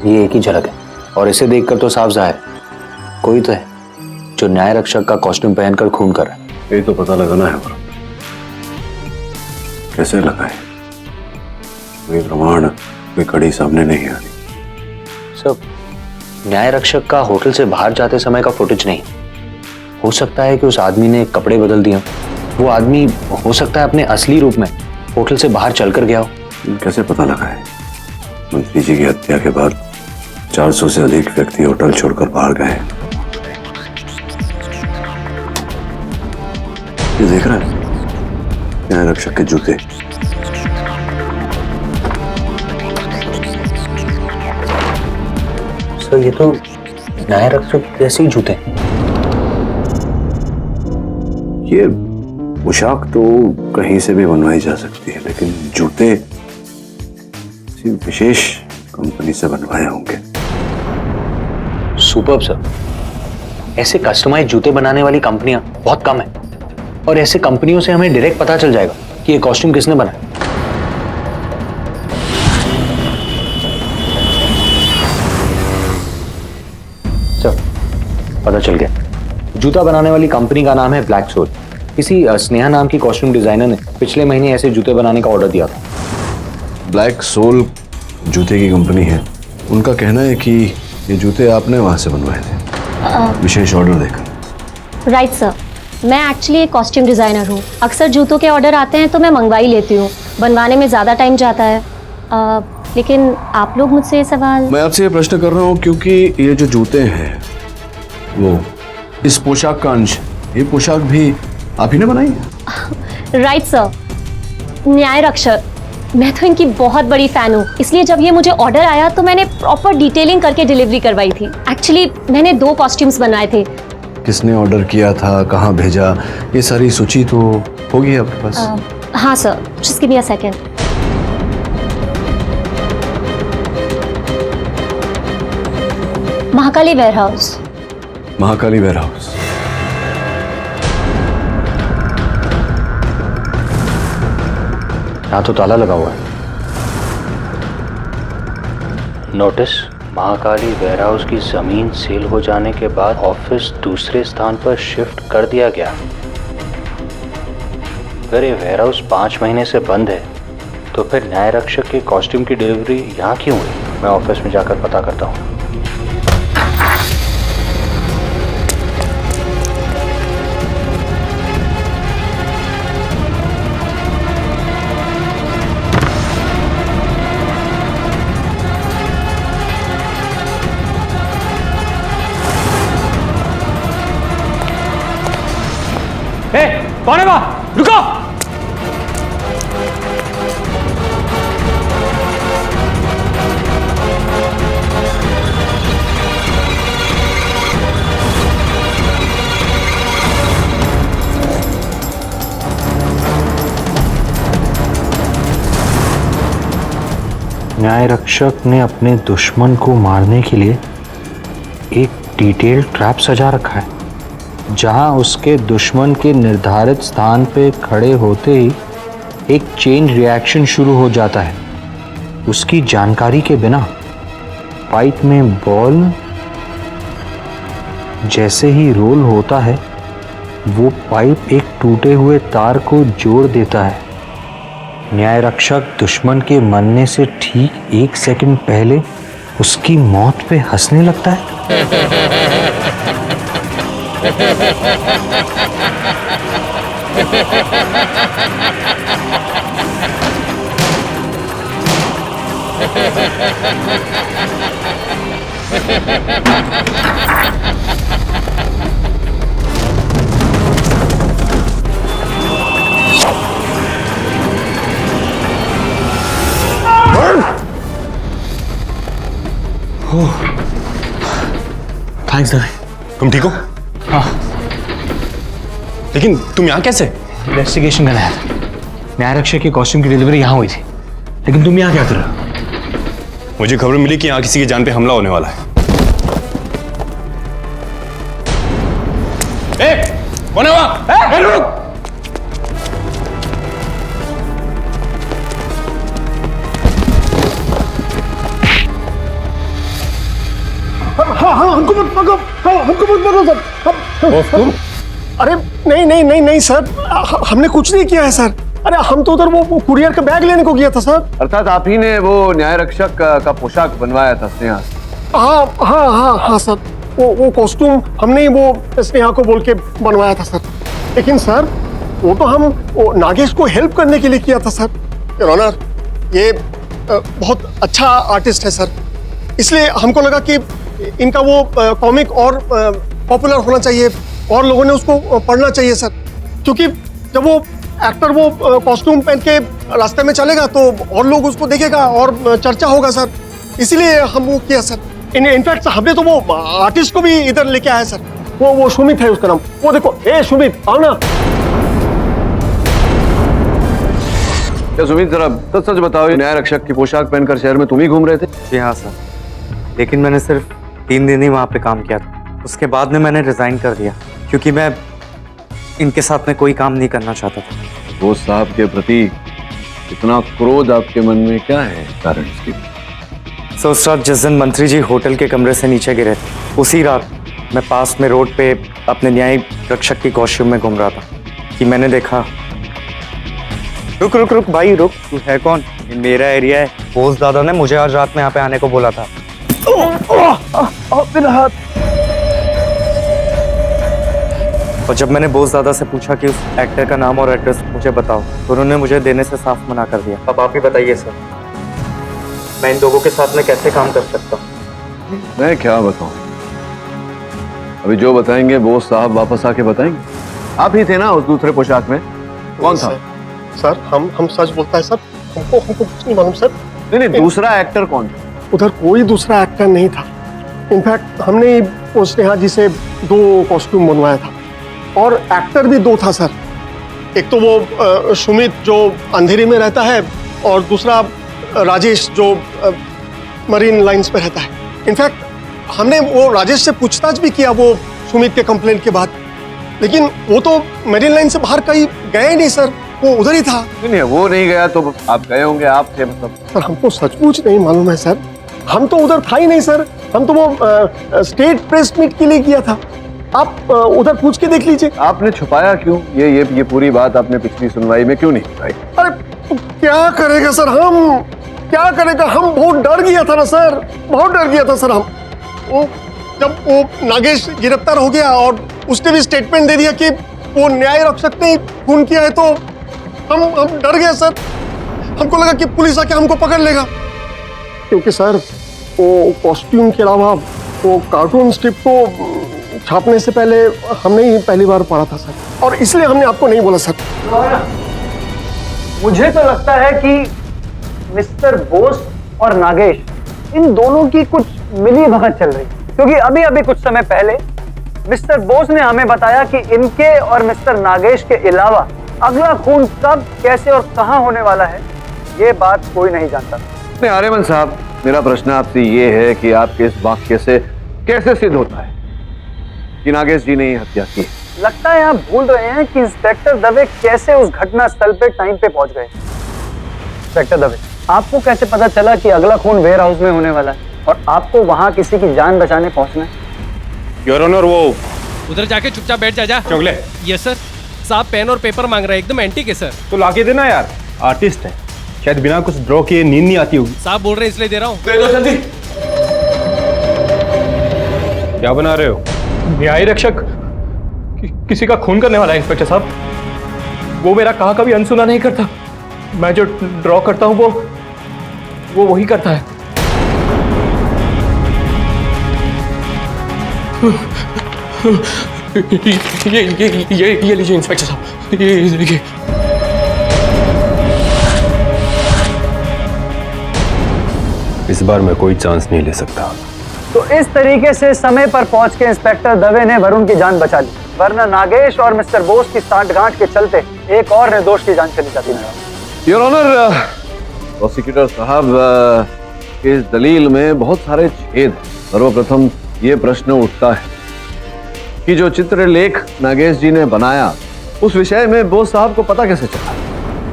ये एक ही झलक है और इसे देखकर तो साफ जाहिर कोई तो है जो न्याय रक्षक का कॉस्ट्यूम पहनकर खून कर रहा है। यही तो पता लगाना है। कैसे लगाए? कोई प्रमाण, कोई कड़ी सामने नहीं आ रही। सर, न्याय रक्षक का होटल से बाहर जाते समय का फुटेज नहीं। हो सकता है कि उस आदमी ने कपड़े बदल दिए। वो आदमी हो सकता है अपने असली रूप में होटल से बाहर चलकर गया हो। कैसे पता लगाए? मंत्री जी की हत्या के बाद 400 से अधिक व्यक्ति होटल छोड़कर बाहर गए। ये देख रहा है न्याय रक्षक के जूते। सर, ये तो न्याय रक्षक जैसे ही जूते। ये पोशाक तो कहीं से भी बनवाई जा सकती है, लेकिन जूते किसी विशेष कंपनी से बनवाए होंगे। सुपर्ब सर, ऐसे कस्टमाइज जूते बनाने वाली कंपनियां बहुत कम है और ऐसे कंपनियों से हमें डायरेक्ट पता चल जाएगा कि ये कॉस्ट्यूम किसने बनाया। सर, पता चल गया। जूता बनाने वाली कंपनी का नाम है ब्लैक सोल। किसी स्नेहा नाम की कॉस्ट्यूम डिजाइनर ने पिछले महीने ऐसे जूते बनाने का ऑर्डर दिया था। ब्लैक सोल जूते की कंपनी है। उनका कहना है कि ये जूते आपने वहां से बनवाए थे विशेष ऑर्डर देकर। राइट सर, मैं एक्चुअली एक कॉस्ट्यूम डिज़ाइनर हूँ। अक्सर जूतों के ऑर्डर आते हैं तो मैं मंगवा ही लेती हूँ। बनवाने में ज़्यादा टाइम जाता है। लेकिन आप लोग मुझसे ये सवाल। मैं आपसे ये प्रश्न कर रहा हूँ क्योंकि ये जो जूते हैं वो इस पोशाक का अंश। ये पोशाक भी आप ही ने बनाई है? राइट सर, न्याय रक्षक। मैं तो इनकी बहुत बड़ी फ़ैन हूँ, इसलिए जब ये मुझे ऑर्डर आया तो मैंने प्रॉपर डिटेलिंग करके डिलीवरी करवाई थी। एक्चुअली मैंने 2 कॉस्ट्यूम्स बनाए थे। किसने ऑर्डर किया था, कहाँ भेजा, ये सारी सूची तो होगी आपके पास? हाँ sir, just give me a second. Mahakali warehouse. Mahakali warehouse. यहाँ तो ताला लगा हुआ है। नोटिस, महाकाली वेयरहाउस की जमीन सेल हो जाने के बाद ऑफिस दूसरे स्थान पर शिफ्ट कर दिया गया। अगर ये वेयरहाउस 5 महीने से बंद है तो फिर न्याय रक्षक के कॉस्ट्यूम की डिलीवरी यहाँ क्यों हुई? मैं ऑफिस में जाकर पता करता हूँ। कौन है वहां? रुको! न्याय रक्षक ने अपने दुश्मन को मारने के लिए एक डिटेल ट्रैप सजा रखा है, जहां उसके दुश्मन के निर्धारित स्थान पे खड़े होते ही एक चेन रिएक्शन शुरू हो जाता है। उसकी जानकारी के बिना पाइप में बॉल जैसे ही रोल होता है, वो पाइप एक टूटे हुए तार को जोड़ देता है। न्याय रक्षक दुश्मन के मरने से ठीक 1 सेकंड पहले उसकी मौत पे हंसने लगता है। थैंक्स दादा। तुम ठीक हो? हाँ। लेकिन तुम यहाँ कैसे? इन्वेस्टिगेशन करने आया था। न्याय रक्षक के कॉस्ट्यूम की डिलीवरी यहाँ हुई थी, लेकिन तुम यहाँ क्या कर रहे हो? मुझे खबर मिली कि यहाँ किसी की जान पे हमला होने वाला है। कौन है वहाँ? रुक! हाँ हाँ, हमको मत पकड़ो, हाँ, हमको मत पकड़ो सर। अरे नहीं नहीं नहीं नहीं सर, हमने कुछ नहीं किया है सर। अरे हम तो उधर वो कुरियर का बैग लेने को गया था सर। अर्थात आप ही ने वो न्याय रक्षक का पोशाक बनवाया था स्नेहा से? हाँ हाँ हाँ हाँ सर, वो कॉस्ट्यूम हमने ही वो स्नेहा को बोल के बनवाया था सर। लेकिन सर वो तो हम नागेश को हेल्प करने के लिए किया था सर। योर ऑनर, ये बहुत अच्छा आर्टिस्ट है सर, इसलिए हमको लगा कि इनका वो कॉमिक और पॉपुलर होना चाहिए और लोगों ने उसको पढ़ना चाहिए सर। क्योंकि जब वो एक्टर वो कॉस्ट्यूम पहन के रास्ते में चलेगा तो और लोग उसको देखेगा और चर्चा होगा सर, इसीलिए हम वो किया सर। इनफैक्ट हमने तो वो आर्टिस्ट को भी इधर लेके आया सर। वो सुमित है उसका नाम। वो देखो, ए सुमित आओ ना। क्या सुमित, जरा सच बताओ, न्याय रक्षक की पोशाक पहनकर शहर में तुम ही घूम रहे थे? जी हाँ सर, लेकिन मैंने सिर्फ 3 दिन ही वहाँ पे काम किया था। उसके बाद में मैंने रिजाइन कर दिया, क्योंकि मैं इनके साथ में कोई काम नहीं करना चाहता था। वो साहब के प्रति इतना क्रोध आपके मन में क्या है कारण इसकी? सो उस रात जिस दिन मंत्री जी होटल के कमरे से नीचे गिरे थे, उसी रात मैं पास में रोड पे अपने न्याय रक्षक की कॉस्ट्यूम में घूम रहा था कि मैंने देखा। रुक रुक रुक भाई रुक, तू है कौन? ये मेरा एरिया है। बोस दादा ने मुझे आज रात में यहाँ पे आने को बोला था। मेरा हाथ। और जब मैंने बोस दादा से पूछा कि उस एक्टर का नाम और एड्रेस मुझे बताओ, तो उन्होंने मुझे देने से साफ मना कर दिया। अब आप ही बताइए सर, मैं इन लोगों के साथ में कैसे काम कर सकता हूँ? मैं क्या बताऊं? अभी जो बताएंगे बोस साहब वापस आके बताएंगे। आप ही थे ना उस दूसरे पोशाक में? कौन था? सर हम सच बोलता है सर, हमको कुछ नहीं मालूम सर। नहीं, दूसरा एक्टर कौन था? उधर कोई दूसरा एक्टर नहीं था। इनफैक्ट हमने वो स्नेहा जी से 2 कॉस्ट्यूम बनवाया था और एक्टर भी 2 था सर। एक तो वो सुमित जो अंधेरी में रहता है और दूसरा राजेश जो मरीन लाइंस पे रहता है। इनफैक्ट हमने वो राजेश से पूछताछ भी किया वो सुमित के कंप्लेंट के बाद, लेकिन वो तो मरीन लाइन से बाहर कहीं गया ही नहीं सर, वो उधर ही था। नहीं, वो नहीं गया तो आप गए होंगे, आप थे मतलब? सर हमको सचमुच नहीं मालूम है सर, हम तो उधर था ही नहीं सर। हम तो वो स्टेट प्रेस मीट के लिए किया था। आप उधर पूछ के देख लीजिए। आपने छुपाया क्यों? ये पूरी बात आपने पिछली सुनवाई में क्यों नहीं बताई? अरे तो क्या करेगा सर, हम क्या करेगा, हम बहुत डर गया था ना सर, बहुत डर गया था सर। हम वो जब वो नागेश गिरफ्तार हो गया और उसने भी स्टेटमेंट दे दिया कि वो न्याय रक्षक ने खून किया है, तो हम डर गए सर। हमको लगा कि पुलिस आके हमको पकड़ लेगा, क्योंकि सर वो कॉस्ट्यूम के अलावा वो कार्टून स्ट्रिप को छापने से पहले हमने ही पहली बार पढ़ा था सर, और इसलिए हमने आपको नहीं बोला सर। मुझे तो लगता है कि मिस्टर बोस और नागेश इन दोनों की कुछ मिली भगत चल रही है, क्योंकि अभी अभी कुछ समय पहले मिस्टर बोस ने हमें बताया कि इनके और मिस्टर नागेश के अलावा अगला खून कब, कैसे और कहां होने वाला है, ये बात कोई नहीं जानता। नहीं आर्यमन साहब, मेरा प्रश्न आपसे ये है कि आपके इस वाक्य से कैसे सिद्ध होता है कि नागेश जी ने ये हत्या की? लगता है आप भूल रहे हैं कि इंस्पेक्टर दवे कैसे उस घटना स्थल पे टाइम पे पहुंच गए। इंस्पेक्टर दवे, आपको कैसे पता चला कि अगला खून वेयर हाउस में होने वाला है और आपको वहां किसी की जान बचाने पहुंचना है? योर ऑनर, वो उधर जाके चुपचाप बैठ जा। चौगले। Yes sir. साहब पेन और पेपर मांग रहे हैं, एकदम एंटीक है सर। तो लाके देना यार, आर्टिस्ट है, शायद बिना कुछ ड्रॉ किए नींद नहीं आती होगी। साहब बोल रहे हैं इसलिए दे रहा हूँ। दे दो जल्दी। क्या बना रहे हो? न्याय रक्षक किसी का खून करने वाला है इंस्पेक्टर साहब। वो मेरा कहा कभी अनसुना नहीं करता। मैं जो ड्रॉ करता हूँ वो वही करता है। ये लीजिए इंस्पेक्टर साहब, ये देखिए। इस बार मैं कोई चांस नहीं ले सकता। तो इस तरीके से समय पर पहुंच के इंस्पेक्टर दवे ने वरुण की जान बचा ली, वरना नागेश और मिस्टर बोस की सांठगांठ के चलते एक और निर्दोष की जान चली जाती है। योर ऑनर, प्रोसिक्यूटर साहब, इस दलील में बहुत सारे छेद हैं। सर्वप्रथम ये प्रश्न उठता है कि जो चित्रलेख नागेश जी ने बनाया उस विषय में बोस साहब को पता कैसे चला?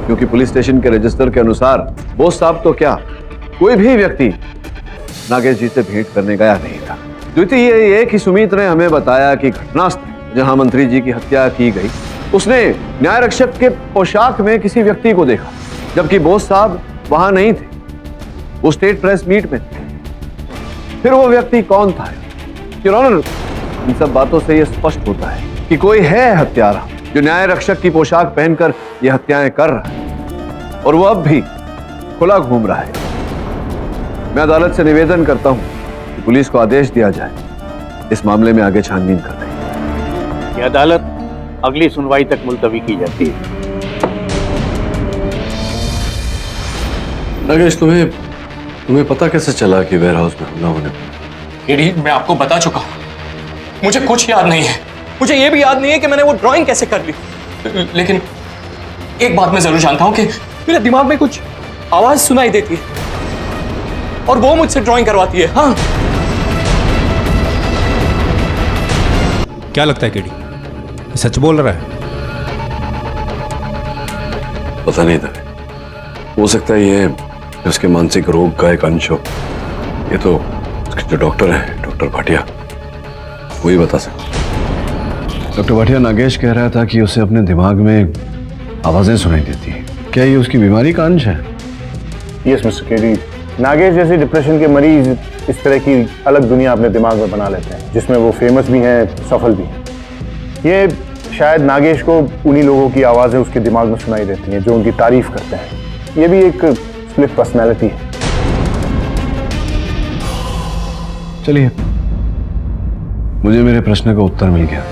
क्योंकि पुलिस स्टेशन के रजिस्टर के अनुसार बोस साहब तो क्या, कोई भी व्यक्ति नागेश जी से भेंट करने गया नहीं था। द्वितीय ये कि सुमित ने हमें बताया कि घटनास्थल जहां मंत्री जी की हत्या की गई, उसने न्याय रक्षक के पोशाक में किसी व्यक्ति को देखा, जबकि बोस साहब वहां नहीं थे, वो स्टेट प्रेस मीट में थे। फिर वो व्यक्ति कौन था? योर ऑनर, इन सब बातों से यह स्पष्ट होता है कि कोई है हत्यारा जो न्याय रक्षक की पोशाक पहनकर ये हत्याएं कर रहा है और वो अब भी खुला घूम रहा है। मैं अदालत से निवेदन करता हूं कि पुलिस को आदेश दिया जाए इस मामले में आगे छानबीन कर रही। ये अदालत अगली सुनवाई तक मुलतवी की जाती है। नागेश, तुम्हें पता कैसे चला कि वेयर हाउस में हमला होने वाला? एडी, मैं आपको बता चुका हूं, मुझे कुछ याद नहीं है। मुझे यह भी याद नहीं है कि मैंने वो ड्राइंग कैसे कर ली। लेकिन एक बात मैं जरूर जानता हूं कि मेरे दिमाग में कुछ आवाज सुनाई देती है और वो मुझसे ड्राइंग करवाती है। हाँ, क्या लगता है केडी, सच बोल रहा है? पता नहीं था, हो सकता है ये उसके मानसिक रोग का एक अंश हो। ये तो उसके जो डॉक्टर है, डॉक्टर भाटिया, वही बता सकते। डॉक्टर भाटिया, नागेश कह रहा था कि उसे अपने दिमाग में आवाजें सुनाई देती हैं। क्या ये उसकी बीमारी का अंश है? यस मिस्टर केडी, नागेश जैसे डिप्रेशन के मरीज इस तरह की अलग दुनिया अपने दिमाग में बना लेते हैं, जिसमें वो फेमस भी हैं, सफल भी हैं। ये शायद नागेश को उन्हीं लोगों की आवाज़ें उसके दिमाग में सुनाई देती हैं जो उनकी तारीफ करते हैं। ये भी एक स्प्लिट पर्सनैलिटी है। चलिए, मुझे मेरे प्रश्न का उत्तर मिल गया।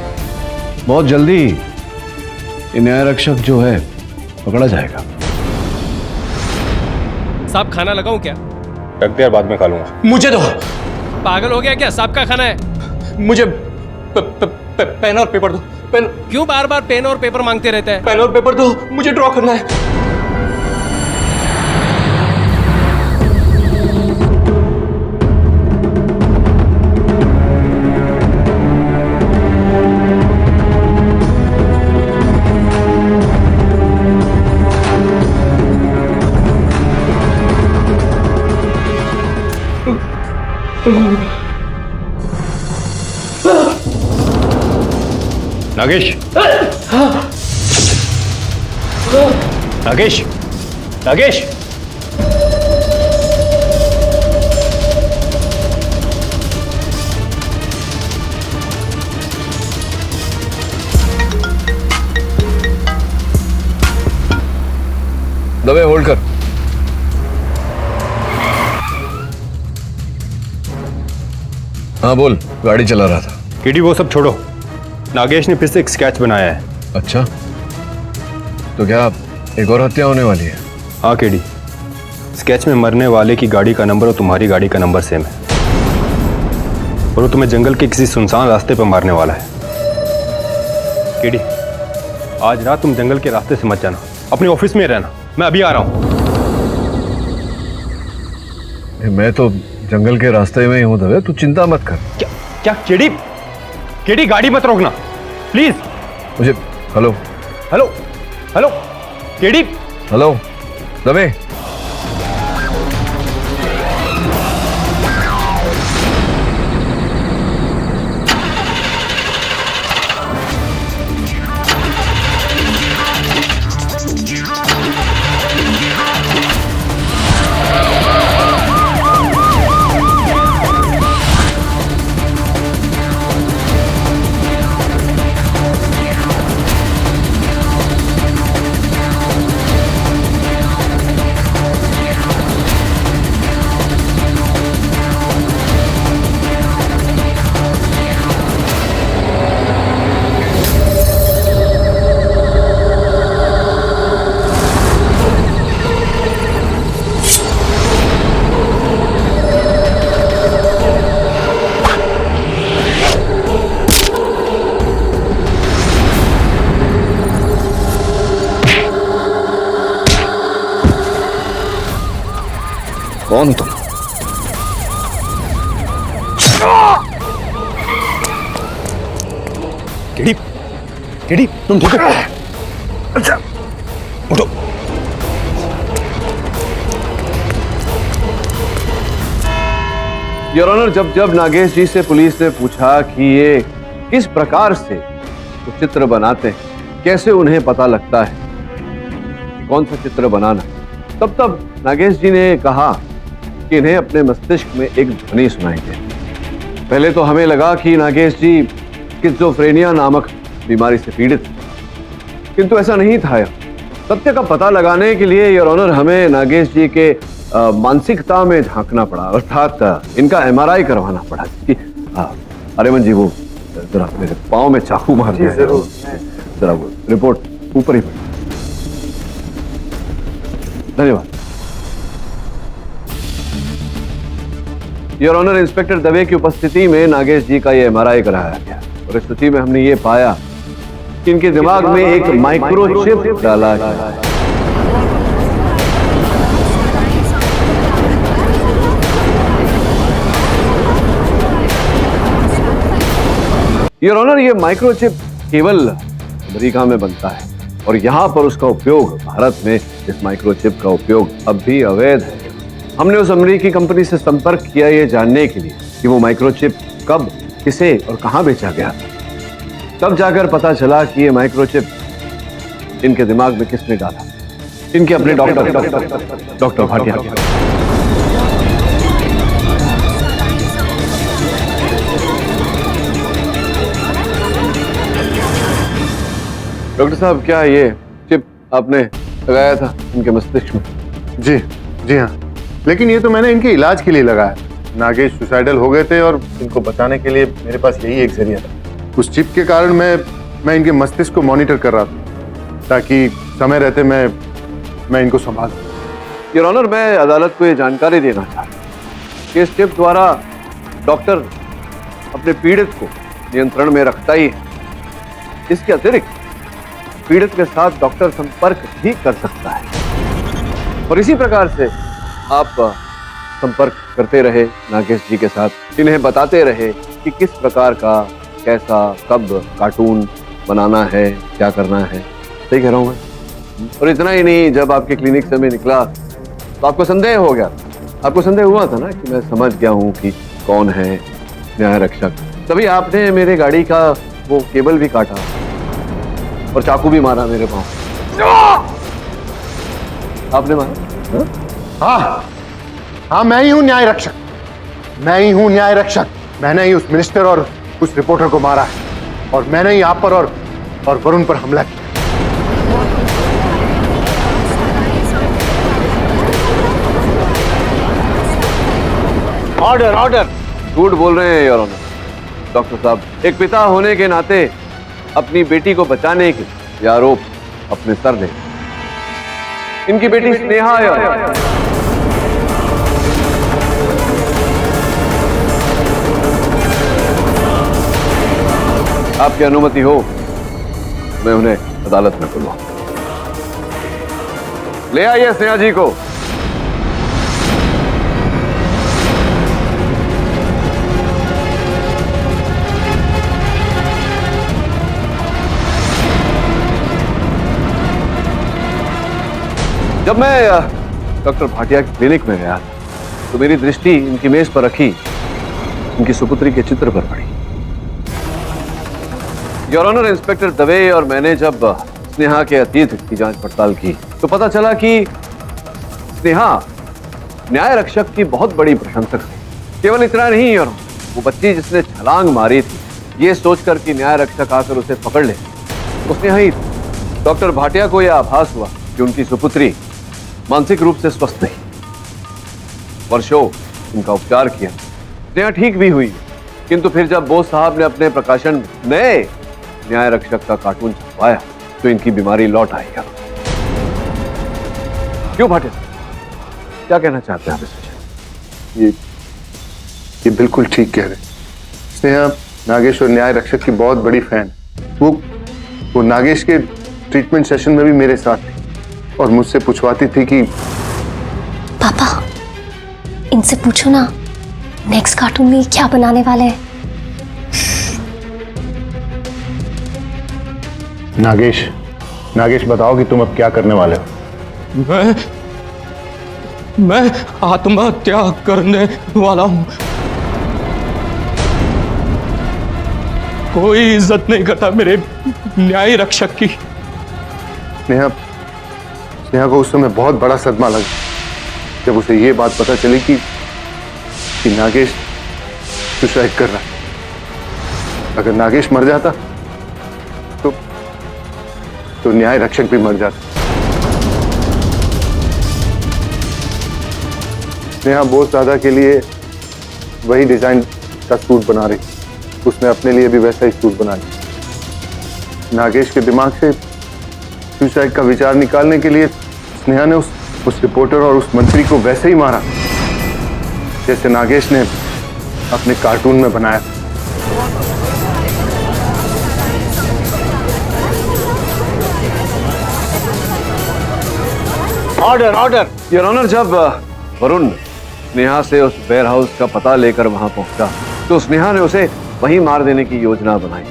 बहुत जल्दी ये न्याय रक्षक जो है पकड़ा जाएगा। साहब खाना लगाऊं क्या? रख दे यार, बाद में खा लूंगा। मुझे दो। पागल हो गया क्या? साहब का खाना है। मुझे पेन और पेपर दो। पेन। क्यों बार बार पेन और पेपर मांगते रहते हैं? पेन और पेपर दो, मुझे ड्रॉ करना है। नागेश, नागेश, नागेश, दबे होल्ड कर। हाँ बोल, गाड़ी चला रहा था। केडी, वो सब छोड़ो, नागेश ने फिर से एक स्केच बनाया है। अच्छा, तो क्या एक और हत्या होने वाली है? हाँ केडी, स्केच में मरने वाले की गाड़ी का नंबर और तुम्हारी गाड़ी का नंबर सेम है और वो तुम्हें जंगल के किसी सुनसान रास्ते पर मारने वाला है। केडी, आज रात तुम जंगल के रास्ते से मत जाना, अपने ऑफिस में रहना। मैं अभी आ रहा हूँ। मैं तो जंगल के रास्ते में ही हूँ दवे, तू चिंता मत कर। क्या केडी, केडी गाड़ी मत रोकना प्लीज। मुझे hello hello hello KD hello Dave. कौन तुम? केडी, केडी तुम ठीक हो? अच्छा उठो। योर ऑनर, जब जब नागेश जी से पुलिस ने पूछा कि ये किस प्रकार से वो चित्र बनाते हैं, कैसे उन्हें पता लगता है कौन सा चित्र बनाना, तब तब नागेश जी ने कहा कि इन्हें अपने मस्तिष्क में एक ध्वनि सुनाई दे। पहले तो हमें लगा कि नागेश जी स्किज़ोफ्रेनिया नामक बीमारी से पीड़ित, किंतु ऐसा नहीं था। सत्य का पता लगाने के लिए योर ऑनर हमें नागेश जी के मानसिकता में झांकना पड़ा, अर्थात इनका MRI करवाना पड़ा। कि अरेमन जी वो जरा मेरे पाँव में चाकू मार दिया, जरा वो रिपोर्ट ऊपर ही पड़ी। धन्यवाद योर ऑनर। इंस्पेक्टर दवे की उपस्थिति में नागेश जी का ये MRI कराया गया और इस स्थिति में हमने ये पाया कि इनके दिमाग में एक माइक्रोचिप डाला गया है। योर ऑनर, ये माइक्रोचिप केवल अमेरिका में बनता है और यहाँ पर उसका उपयोग, भारत में इस माइक्रोचिप का उपयोग अब भी अवैध है। हमने उस अमेरिकी कंपनी से संपर्क किया ये जानने के लिए कि वो माइक्रोचिप कब, किसे और कहाँ बेचा गया था। तब जाकर पता चला कि ये माइक्रोचिप इनके दिमाग में किसने डाला। इनके अपने डॉक्टर भाटिया। डॉक्टर साहब, क्या ये चिप आपने लगाया था इनके मस्तिष्क में? जी जी हाँ, लेकिन ये तो मैंने इनके इलाज के लिए लगाया। नागेश सुसाइडल हो गए थे और इनको बचाने के लिए मेरे पास यही एक जरिया था। उस चिप के कारण मैं इनके मस्तिष्क को मॉनिटर कर रहा था ताकि समय रहते मैं इनको संभाल। योर ऑनर, मैं अदालत को ये जानकारी देना चाहता हूँ कि इस चिप द्वारा डॉक्टर अपने पीड़ित को नियंत्रण में रखता ही है। इसके अतिरिक्त पीड़ित के साथ डॉक्टर संपर्क भी कर सकता है और इसी प्रकार से आप संपर्क करते रहे नागेश जी के साथ, इन्हें बताते रहे कि किस प्रकार का, कैसा, कब कार्टून बनाना है, क्या करना है। सही कह रहा हूँ मैं? और इतना ही नहीं, जब आपके क्लिनिक से मैं निकला तो आपको संदेह हो गया। आपको संदेह हुआ था ना कि मैं समझ गया हूँ कि कौन है न्याय रक्षक। तभी आपने मेरे गाड़ी का वो केबल भी काटा और चाकू भी मारा मेरे पाँव। आपने मारा? हाँ हाँ, मैं ही हूँ न्याय रक्षक, मैं ही हूँ न्याय रक्षक। मैंने ही उस मिनिस्टर और उस रिपोर्टर को मारा है और मैंने ही आप पर और वरुण पर हमला किया। Order order. झूठ बोल रहे हैं योर ऑनर। डॉक्टर साहब, एक पिता होने के नाते अपनी बेटी को बचाने के ये आरोप अपने सर ले। इनकी बेटी स्नेहा है। आपकी अनुमति हो मैं उन्हें अदालत में बुलवाऊं। ले आइए स्नेहा जी को। जब मैं डॉक्टर भाटिया की क्लिनिक में गया तो मेरी दृष्टि इनकी मेज पर रखी इनकी सुपुत्री के चित्र पर पड़ी। योर ऑनर, इंस्पेक्टर दवे और मैंने जब स्नेहा के अतीत की जांच पड़ताल की तो पता चला कि स्नेहा न्याय रक्षक की बहुत बड़ी प्रशंसक थी। केवल इतना नहीं, और वो बच्ची जिसने छलांग मारी थी ये सोचकर कि न्याय रक्षक आकर उसे पकड़ ले, उसने ही डॉक्टर भाटिया को यह आभास हुआ कि उनकी सुपुत्री मानसिक रूप से स्वस्थ नहीं। वर्षों उनका उपचार किया, स्नेहा ठीक भी हुई, किंतु फिर जब बोस साहब ने अपने प्रकाशन में नए न्याय रक्षक का कार्टून छपवाया तो इनकी बीमारी लौट आई। क्यों भाटिया, क्या कहना चाहते हैं आप इस विषय? ये बिल्कुल ठीक कह रहे। स्नेहा नागेश और न्याय रक्षक की बहुत बड़ी फैन। वो नागेश के ट्रीटमेंट सेशन में भी मेरे साथ थी और मुझसे पूछवाती थी कि पापा इनसे पूछो ना नेक्स्ट कार्टून में क्या बनाने वाले हैं। नागेश बताओ कि तुम अब क्या करने वाले हो? मैं आत्महत्या करने वाला हूं। कोई इज्जत नहीं करता मेरे न्याय रक्षक की। स्नेहा को उस समय बहुत बड़ा सदमा लगा जब उसे ये बात पता चली कि नागेश सुसाइड कर रहा है। अगर नागेश मर जाता तो न्याय रक्षक भी मर जाता। स्नेहा बोस दादा के लिए वही डिजाइन का सूट बना रही, उसने अपने लिए भी वैसा ही सूट बना लिया। नागेश के दिमाग से सुसाइड का विचार निकालने के लिए स्नेहा ने उस रिपोर्टर और उस मंत्री को वैसे ही मारा जैसे नागेश ने अपने कार्टून में बनाया। ऑर्डर योर ऑनर, जब वरुण स्नेहा से उस वेयर हाउस का पता लेकर वहां पहुंचा तो स्नेहा ने उसे वहीं मार देने की योजना बनाई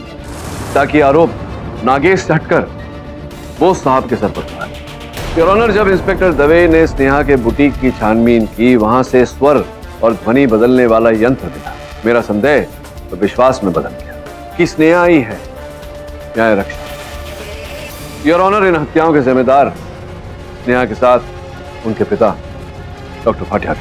ताकि आरोप नागेश से हटकर बोस साहब के सर पर पड़ा। योर ऑनर, जब इंस्पेक्टर दवे ने स्नेहा के बुटीक की छानबीन की, वहां से स्वर और ध्वनि बदलने वाला यंत्र मिला, मेरा संदेह तो विश्वास में बदल गया कि स्नेहा ही है न्याय रक्षक। योर ऑनर, इन हत्याओं के जिम्मेदार स्नेहा के साथ उनके पिता डॉक्टर भाटिया।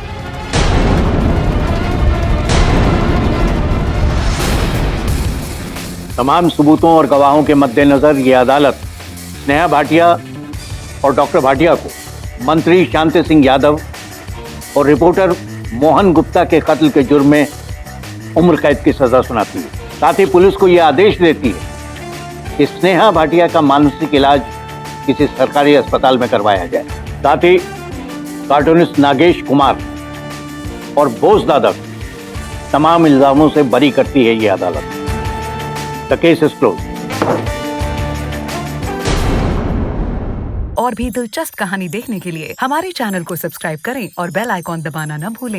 तमाम सबूतों और गवाहों के मद्देनजर ये अदालत स्नेहा भाटिया और डॉक्टर भाटिया को मंत्री शांति सिंह यादव और रिपोर्टर मोहन गुप्ता के कत्ल के जुर्म में उम्र कैद की सजा सुनाती है। साथ ही पुलिस को यह आदेश देती है कि स्नेहा भाटिया का मानसिक इलाज किसी सरकारी अस्पताल में करवाया जाए। साथ ही कार्टूनिस्ट नागेश कुमार और बोस दादा तमाम इल्जामों से बरी करती है ये अदालत। The case is close. और भी दिलचस्प कहानी देखने के लिए हमारे चैनल को सब्सक्राइब करें और बेल आइकॉन दबाना न भूलें।